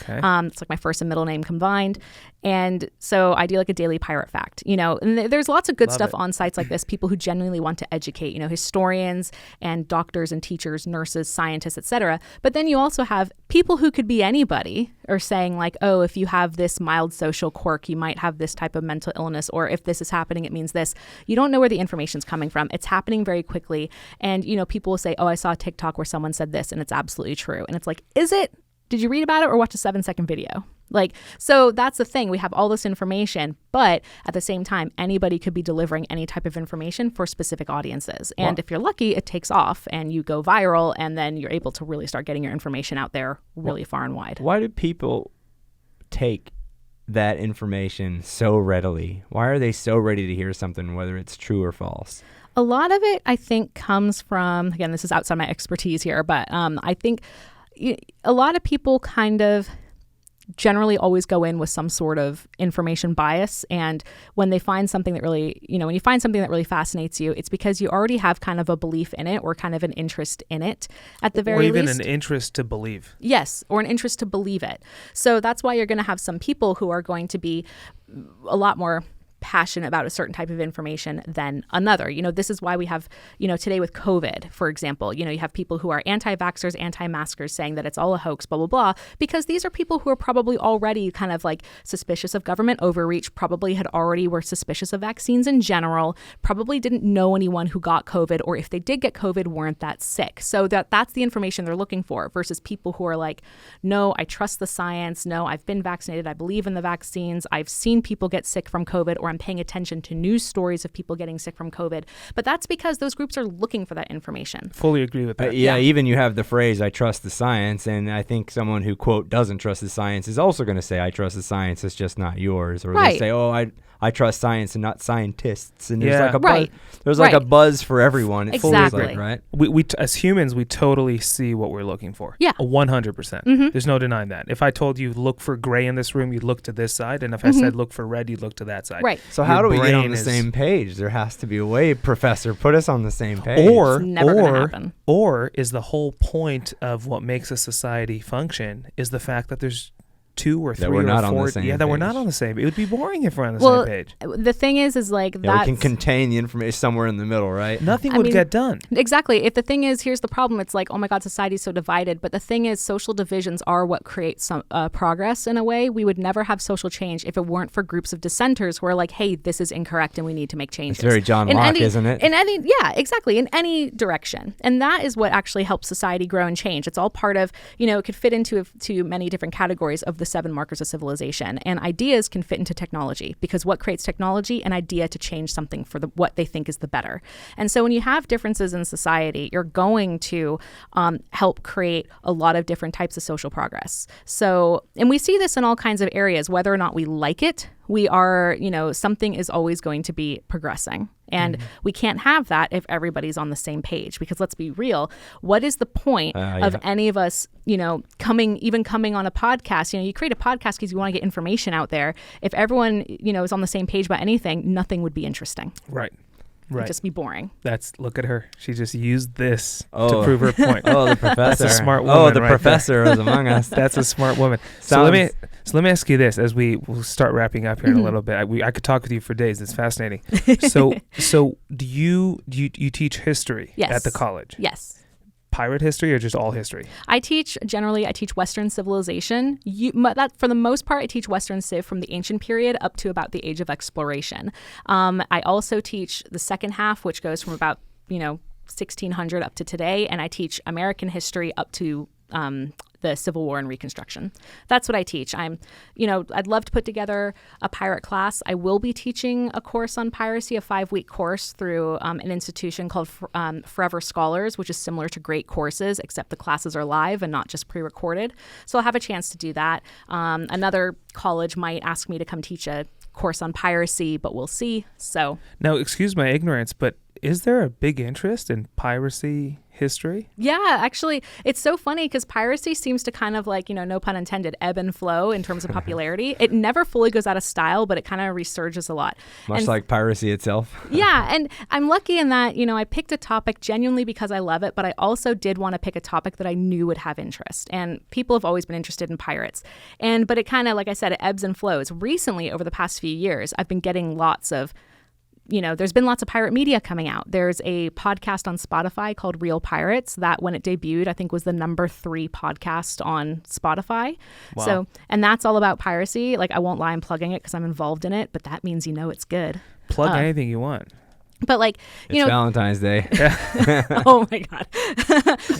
Okay. It's like my first and middle name combined. And so I do like a daily pirate fact, and there's lots of good stuff on sites like this, people who genuinely want to educate, historians and doctors and teachers, nurses, scientists, etc. But then you also have people who could be anybody are saying like, oh, if you have this mild social quirk, you might have this type of mental illness, or if this is happening, it means this. You don't know where the information's coming from. It's happening very quickly. And, people will say, oh, I saw a TikTok where someone said this and it's absolutely true. And it's like, is it? Did you read about it or watch a 7-second video? Like, so that's the thing. We have all this information, but at the same time, anybody could be delivering any type of information for specific audiences. And if you're lucky, it takes off and you go viral, and then you're able to really start getting your information out there really far and wide. Why do people take that information so readily? Why are they so ready to hear something, whether it's true or false? A lot of it, I think, comes from, again, this is outside my expertise here, but I think a lot of people kind of generally always go in with some sort of information bias. And when they find something that really, when you find something that really fascinates you, it's because you already have kind of a belief in it or kind of an interest in it at the very least. Or even an interest to believe. Yes, or an interest to believe it. So that's why you're going to have some people who are going to be a lot more passionate about a certain type of information than another. This is why we have, today with COVID, for example, you have people who are anti-vaxxers, anti-maskers saying that it's all a hoax, blah, blah, blah, because these are people who are probably already kind of like suspicious of government overreach, probably were suspicious of vaccines in general, probably didn't know anyone who got COVID, or if they did get COVID, weren't that sick. So that's the information they're looking for versus people who are like, no, I trust the science. No, I've been vaccinated. I believe in the vaccines. I've seen people get sick from COVID, or I'm paying attention to news stories of people getting sick from COVID. But that's because those groups are looking for that information. Fully agree with that. Even you have the phrase, I trust the science. And I think someone who, quote, doesn't trust the science is also going to say, I trust the science, it's just not yours. Or they say, oh, I trust science and not scientists. And there's like a buzz, a buzz for everyone. It exactly. Like, right? We as humans, we totally see what we're looking for. Yeah. 100%. Mm-hmm. There's no denying that. If I told you look for gray in this room, you'd look to this side. And if I said look for red, you'd look to that side. Right. So how do we get on the same page? There has to be a way, Professor. Put us on the same page. It's never gonna happen. Or is the whole point of what makes a society function is the fact that there's 2 or 3 or 4 we're not on the same. It would be boring if we're on the same page. The thing is like that we can contain the information somewhere in the middle, right? Nothing would get done. Exactly. If the thing is, here's the problem. It's like, oh my God, society's so divided. But the thing is, social divisions are what creates some progress in a way. We would never have social change if it weren't for groups of dissenters who are like, hey, this is incorrect and we need to make changes. It's very John Locke, isn't it? Exactly. In any direction. And that is what actually helps society grow and change. It's all part of, it could fit into many different categories of the 7 markers of civilization. And ideas can fit into technology, because what creates technology? An idea to change something for what they think is the better. And so when you have differences in society, you're going to help create a lot of different types of social progress. So, and we see this in all kinds of areas, whether or not we like it. We are, something is always going to be progressing. And we can't have that if everybody's on the same page, because let's be real, what is the point of any of us, coming on a podcast? You create a podcast because you want to get information out there. If everyone, is on the same page about anything, nothing would be interesting. Right. It'd just be boring. Look at her. She just used this to prove her point. Oh, the professor. That's a smart woman. Oh, the right professor was among us. That's a smart woman. So let me ask you this as we'll start wrapping up here in a little bit. I could talk with you for days. It's fascinating. So do you teach history at the college? Yes. Pirate history or just all history? I teach Western civilization. For the most part, I teach Western civ from the ancient period up to about the age of exploration. I also teach the second half, which goes from about 1600 up to today, and I teach American history up to the Civil War and Reconstruction. That's what I teach. I'd love to put together a pirate class. I will be teaching a course on piracy, a 5-week course through an institution called Forever Scholars, which is similar to Great Courses, except the classes are live and not just pre-recorded. So I'll have a chance to do that. Another college might ask me to come teach a course on piracy, but we'll see. So now, excuse my ignorance, but is there a big interest in piracy history? Yeah, actually, it's so funny because piracy seems to kind of no pun intended, ebb and flow in terms of popularity. It never fully goes out of style, but it kind of resurges a lot. Much like piracy itself. Yeah, and I'm lucky in that, I picked a topic genuinely because I love it, but I also did want to pick a topic that I knew would have interest. And people have always been interested in pirates. But it kind of, like I said, it ebbs and flows. Recently, over the past few years, I've been getting lots of there's been lots of pirate media coming out. There's a podcast on Spotify called Real Pirates that when it debuted, I think was the number 3 podcast on Spotify. Wow. So, and that's all about piracy. I won't lie, I'm plugging it because I'm involved in it, but that means it's good. Plug anything you want. But it's Valentine's Day. Oh my God.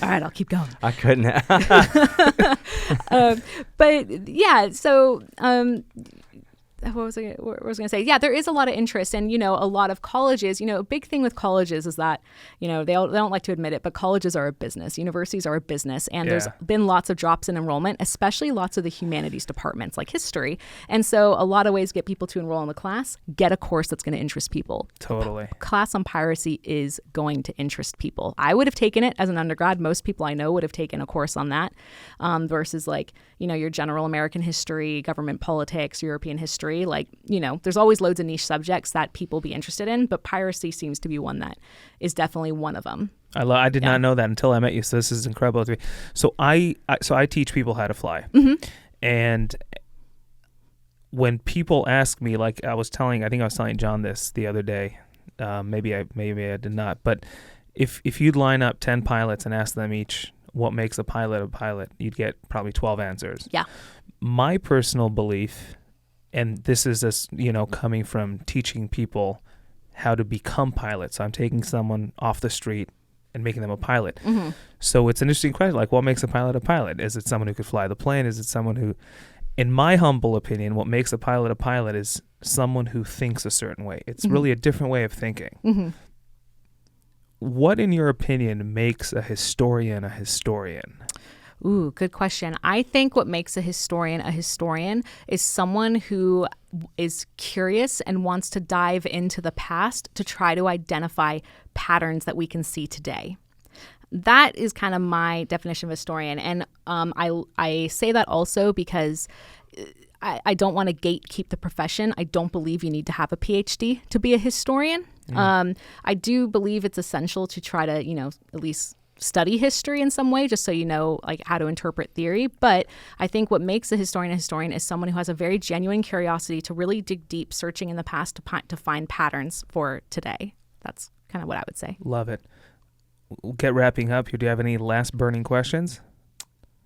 All right, I'll keep going. I couldn't but yeah, so what was I going to say? Yeah, there is a lot of interest, and a lot of colleges. A big thing with colleges is that they don't like to admit it, but colleges are a business. Universities are a business, and there's been lots of drops in enrollment, especially lots of the humanities departments like history. And so, a lot of ways to get people to enroll in the class: get a course that's going to interest people. Totally. Class on piracy is going to interest people. I would have taken it as an undergrad. Most people I know would have taken a course on that, versus your general American history, government politics, European history. There's always loads of niche subjects that people be interested in, but piracy seems to be one that is definitely one of them. I did not know that until I met you, so this is incredible to me. So I teach people how to fly. And when people ask me, I think I was telling John this the other day, maybe I did not, but if you'd line up 10 pilots and ask them each what makes a pilot, you'd get probably 12 answers. Yeah. My personal belief, and this is coming from teaching people how to become pilots. So I'm taking someone off the street and making them a pilot. Mm-hmm. So it's an interesting question, what makes a pilot a pilot? Is it someone who could fly the plane? Is it someone who, in my humble opinion, what makes a pilot is someone who thinks a certain way. It's really a different way of thinking. Mm-hmm. What, in your opinion, makes a historian a historian? Ooh, good question. I think what makes a historian is someone who is curious and wants to dive into the past to try to identify patterns that we can see today. That is kind of my definition of historian. And I say that also because I don't want to gatekeep the profession. I don't believe you need to have a PhD to be a historian. I do believe it's essential to try to, at least study history in some way, just so you know how to interpret theory. But I think what makes a historian is someone who has a very genuine curiosity to really dig deep, searching in the past to find patterns for today. That's kind of what I would say. Love it. We'll get wrapping up here. Do you have any last burning questions?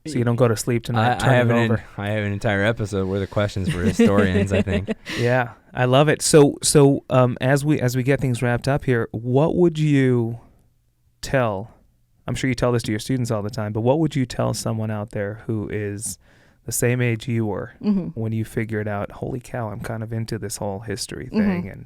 So you don't go to sleep tonight. I have an entire episode worth of questions for historians, I think. Yeah, I love it. So as we get things wrapped up here, what would you tell? I'm sure you tell this to your students all the time, but what would you tell someone out there who is the same age you were Mm-hmm. when you figured out, holy cow, I'm kind of into this whole history Mm-hmm. thing and,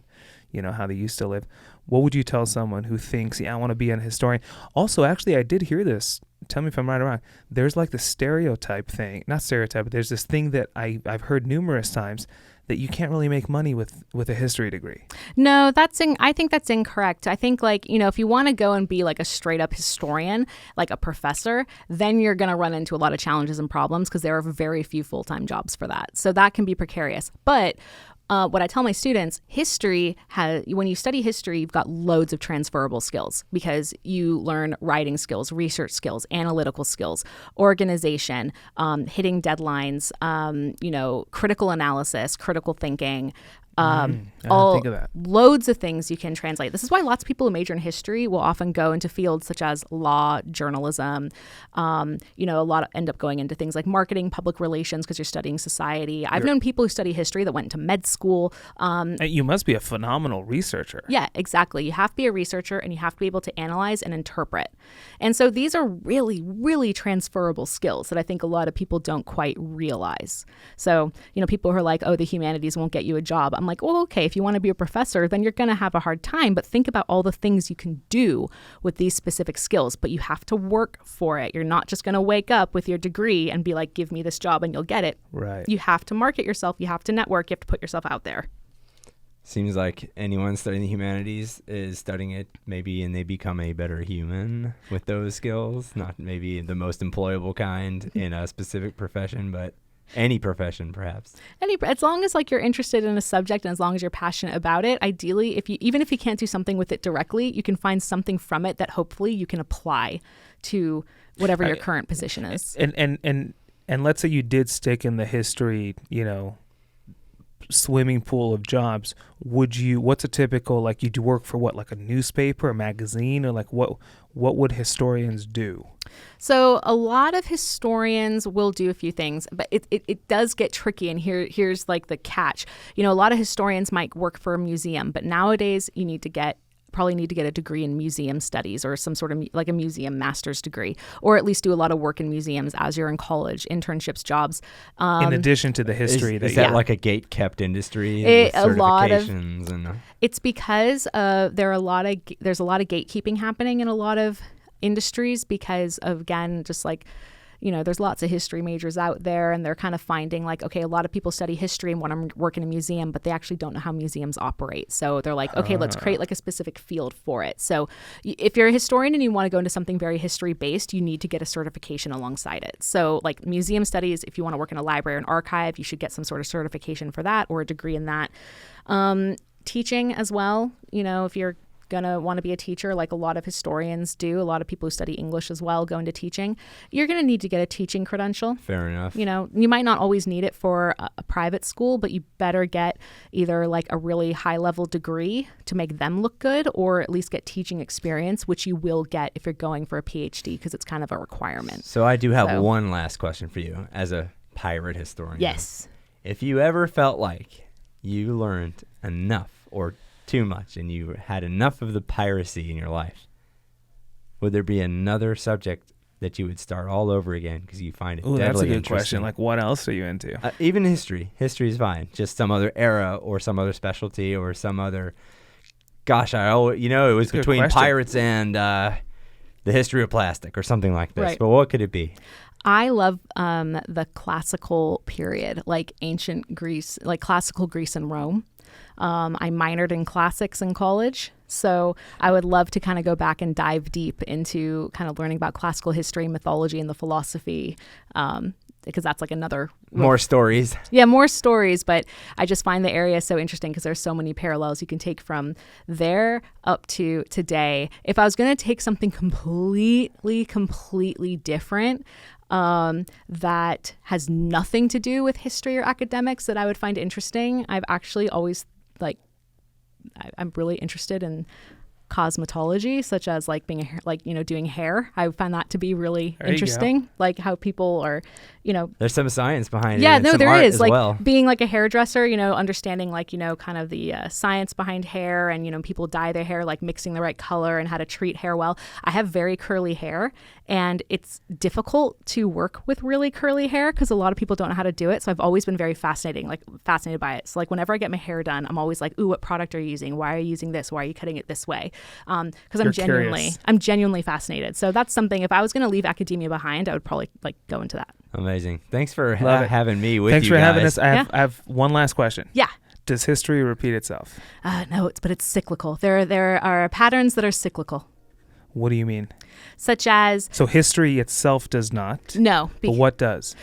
how they used to live. What would you tell someone who thinks, yeah, I want to be an historian? Also, actually, I did hear this. Tell me if I'm right or wrong. There's like the stereotype thing, not stereotype, but there's this thing that I've heard numerous times that you can't really make money with a history degree. No, I think that's incorrect. I think if you want to go and be like a straight up historian, like a professor, then you're going to run into a lot of challenges and problems because there are very few full-time jobs for that. So that can be precarious. But what I tell my students, when you study history, you've got loads of transferable skills because you learn writing skills, research skills, analytical skills, organization, hitting deadlines, critical analysis, critical thinking. I didn't think of that. Loads of things you can translate. This is why lots of people who major in history will often go into fields such as law, journalism. A lot end up going into things like marketing, public relations, because you're studying society. I've known people who study history that went into med school. You must be a phenomenal researcher. Yeah, exactly. You have to be a researcher and you have to be able to analyze and interpret. And so these are really, really transferable skills that I think a lot of people don't quite realize. So, people who are like, oh, the humanities won't get you a job. I'm like, well, okay, if you want to be a professor, then you're going to have a hard time. But think about all the things you can do with these specific skills. But you have to work for it. You're not just going to wake up with your degree and be like, give me this job and you'll get it. Right. You have to market yourself. You have to network. You have to put yourself out there. Seems like anyone studying the humanities is studying it maybe and they become a better human with those skills. Not maybe the most employable kind in a specific profession, but any profession, perhaps. As long as you're interested in a subject and as long as you're passionate about it, ideally, even if you can't do something with it directly, you can find something from it that hopefully you can apply to whatever your current position is. And let's say you did stick in the history, swimming pool of jobs. What's a typical, you'd work for what, like a newspaper, a magazine, or what would historians do? So a lot of historians will do a few things, but it does get tricky. And here's the catch. A lot of historians might work for a museum, but nowadays you probably need to get a degree in museum studies or some sort of like a museum master's degree, or at least do a lot of work in museums as you're in college, internships, jobs. In addition to the history. Is that like a gate-kept industry? With certifications it's because there's a lot of gatekeeping happening in a lot of industries because of, again, just there's lots of history majors out there and they're kind of finding okay, a lot of people study history and want to work in a museum, but they actually don't know how museums operate. So they're like, okay, let's create a specific field for it. So if you're a historian and you want to go into something very history based, you need to get a certification alongside it. So museum studies, if you want to work in a library or an archive, you should get some sort of certification for that or a degree in that. Teaching as well, if you're going to want to be a teacher, like a lot of historians do, a lot of people who study English as well go into teaching, you're going to need to get a teaching credential. Fair enough. You might not always need it for a private school, but you better get either a really high level degree to make them look good, or at least get teaching experience, which you will get if you're going for a PhD because it's kind of a requirement. So I do have one last question for you as a pirate historian. Yes. If you ever felt like you learned enough or too much and you had enough of the piracy in your life, would there be another subject that you would start all over again because you find it deadly that's a good interesting? question. What else are you into? Even history. History is fine. Just some other era or some other specialty or some other. Gosh, it was between pirates and the history of plastic or something like this. Right. But what could it be? I love the classical period, like ancient Greece, like classical Greece and Rome. I minored in classics in college, so I would love to kind of go back and dive deep into kind of learning about classical history, mythology, and the philosophy, because that's another... More stories. Yeah, more stories, but I just find the area so interesting because there's so many parallels you can take from there up to today. If I was going to take something completely different, that has nothing to do with history or academics that I would find interesting, I've actually always I'm really interested in cosmetology, such as like being doing hair. I find that to be really There you interesting, like how people are, There's some science behind it. yeah, and no, some there art is as like well. being like a hairdresser, understanding like, kind of the science behind hair and, people dye their hair, like mixing the right color and how to treat hair well. I have very curly hair and it's difficult to work with really curly hair because a lot of people don't know how to do it. So I've always been very fascinated by it. So like whenever I get my hair done, I'm always like, ooh, what product are you using? Why are you using this? Why are you cutting it this way? Because I'm genuinely fascinated. So that's something, if I was going to leave academia behind, I would probably like go into that. Amazing. Thanks for Love it. having me with Thanks you for guys. having us. I have one last question. Yeah. Does history repeat itself? No, but it's cyclical. There are patterns that are cyclical, What do you mean? such as So history itself does not. no. But what does?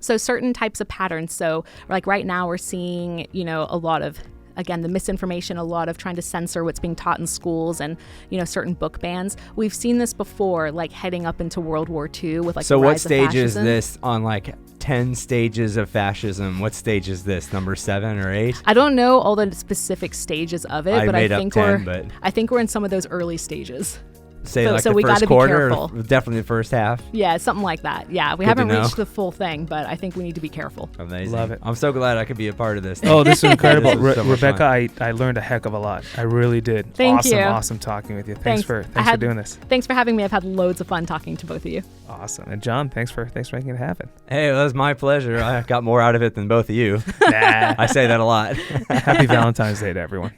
So certain types of patterns. So like right now we're seeing, a lot of, again, the misinformation, a lot of trying to censor what's being taught in schools and, certain book bans. We've seen this before, like heading up into World War II with like So the what rise of stage is fascism. this on like 10 stages of fascism? What stage is this? Number 7 or 8? I don't know all the specific stages of it, but made I up think 10, but I think we're in some of those early stages. say so- like so the we first gotta be quarter, or careful. definitely the first half. Yeah, something like that. Yeah, we Good to haven't know. reached the full thing, but I think we need to be careful. Amazing. Love it. I'm so glad I could be a part of this. Oh, this is incredible. This was so much Rebecca, fun. I learned a heck of a lot. I really did. Thank awesome, you. Awesome talking with you. Thanks for doing this. Thanks for having me. I've had loads of fun talking to both of you. Awesome. And John, thanks for making it happen. Hey, well, that was my pleasure. I got more out of it than both of you. Nah. I say that a lot. Happy Valentine's Day to everyone.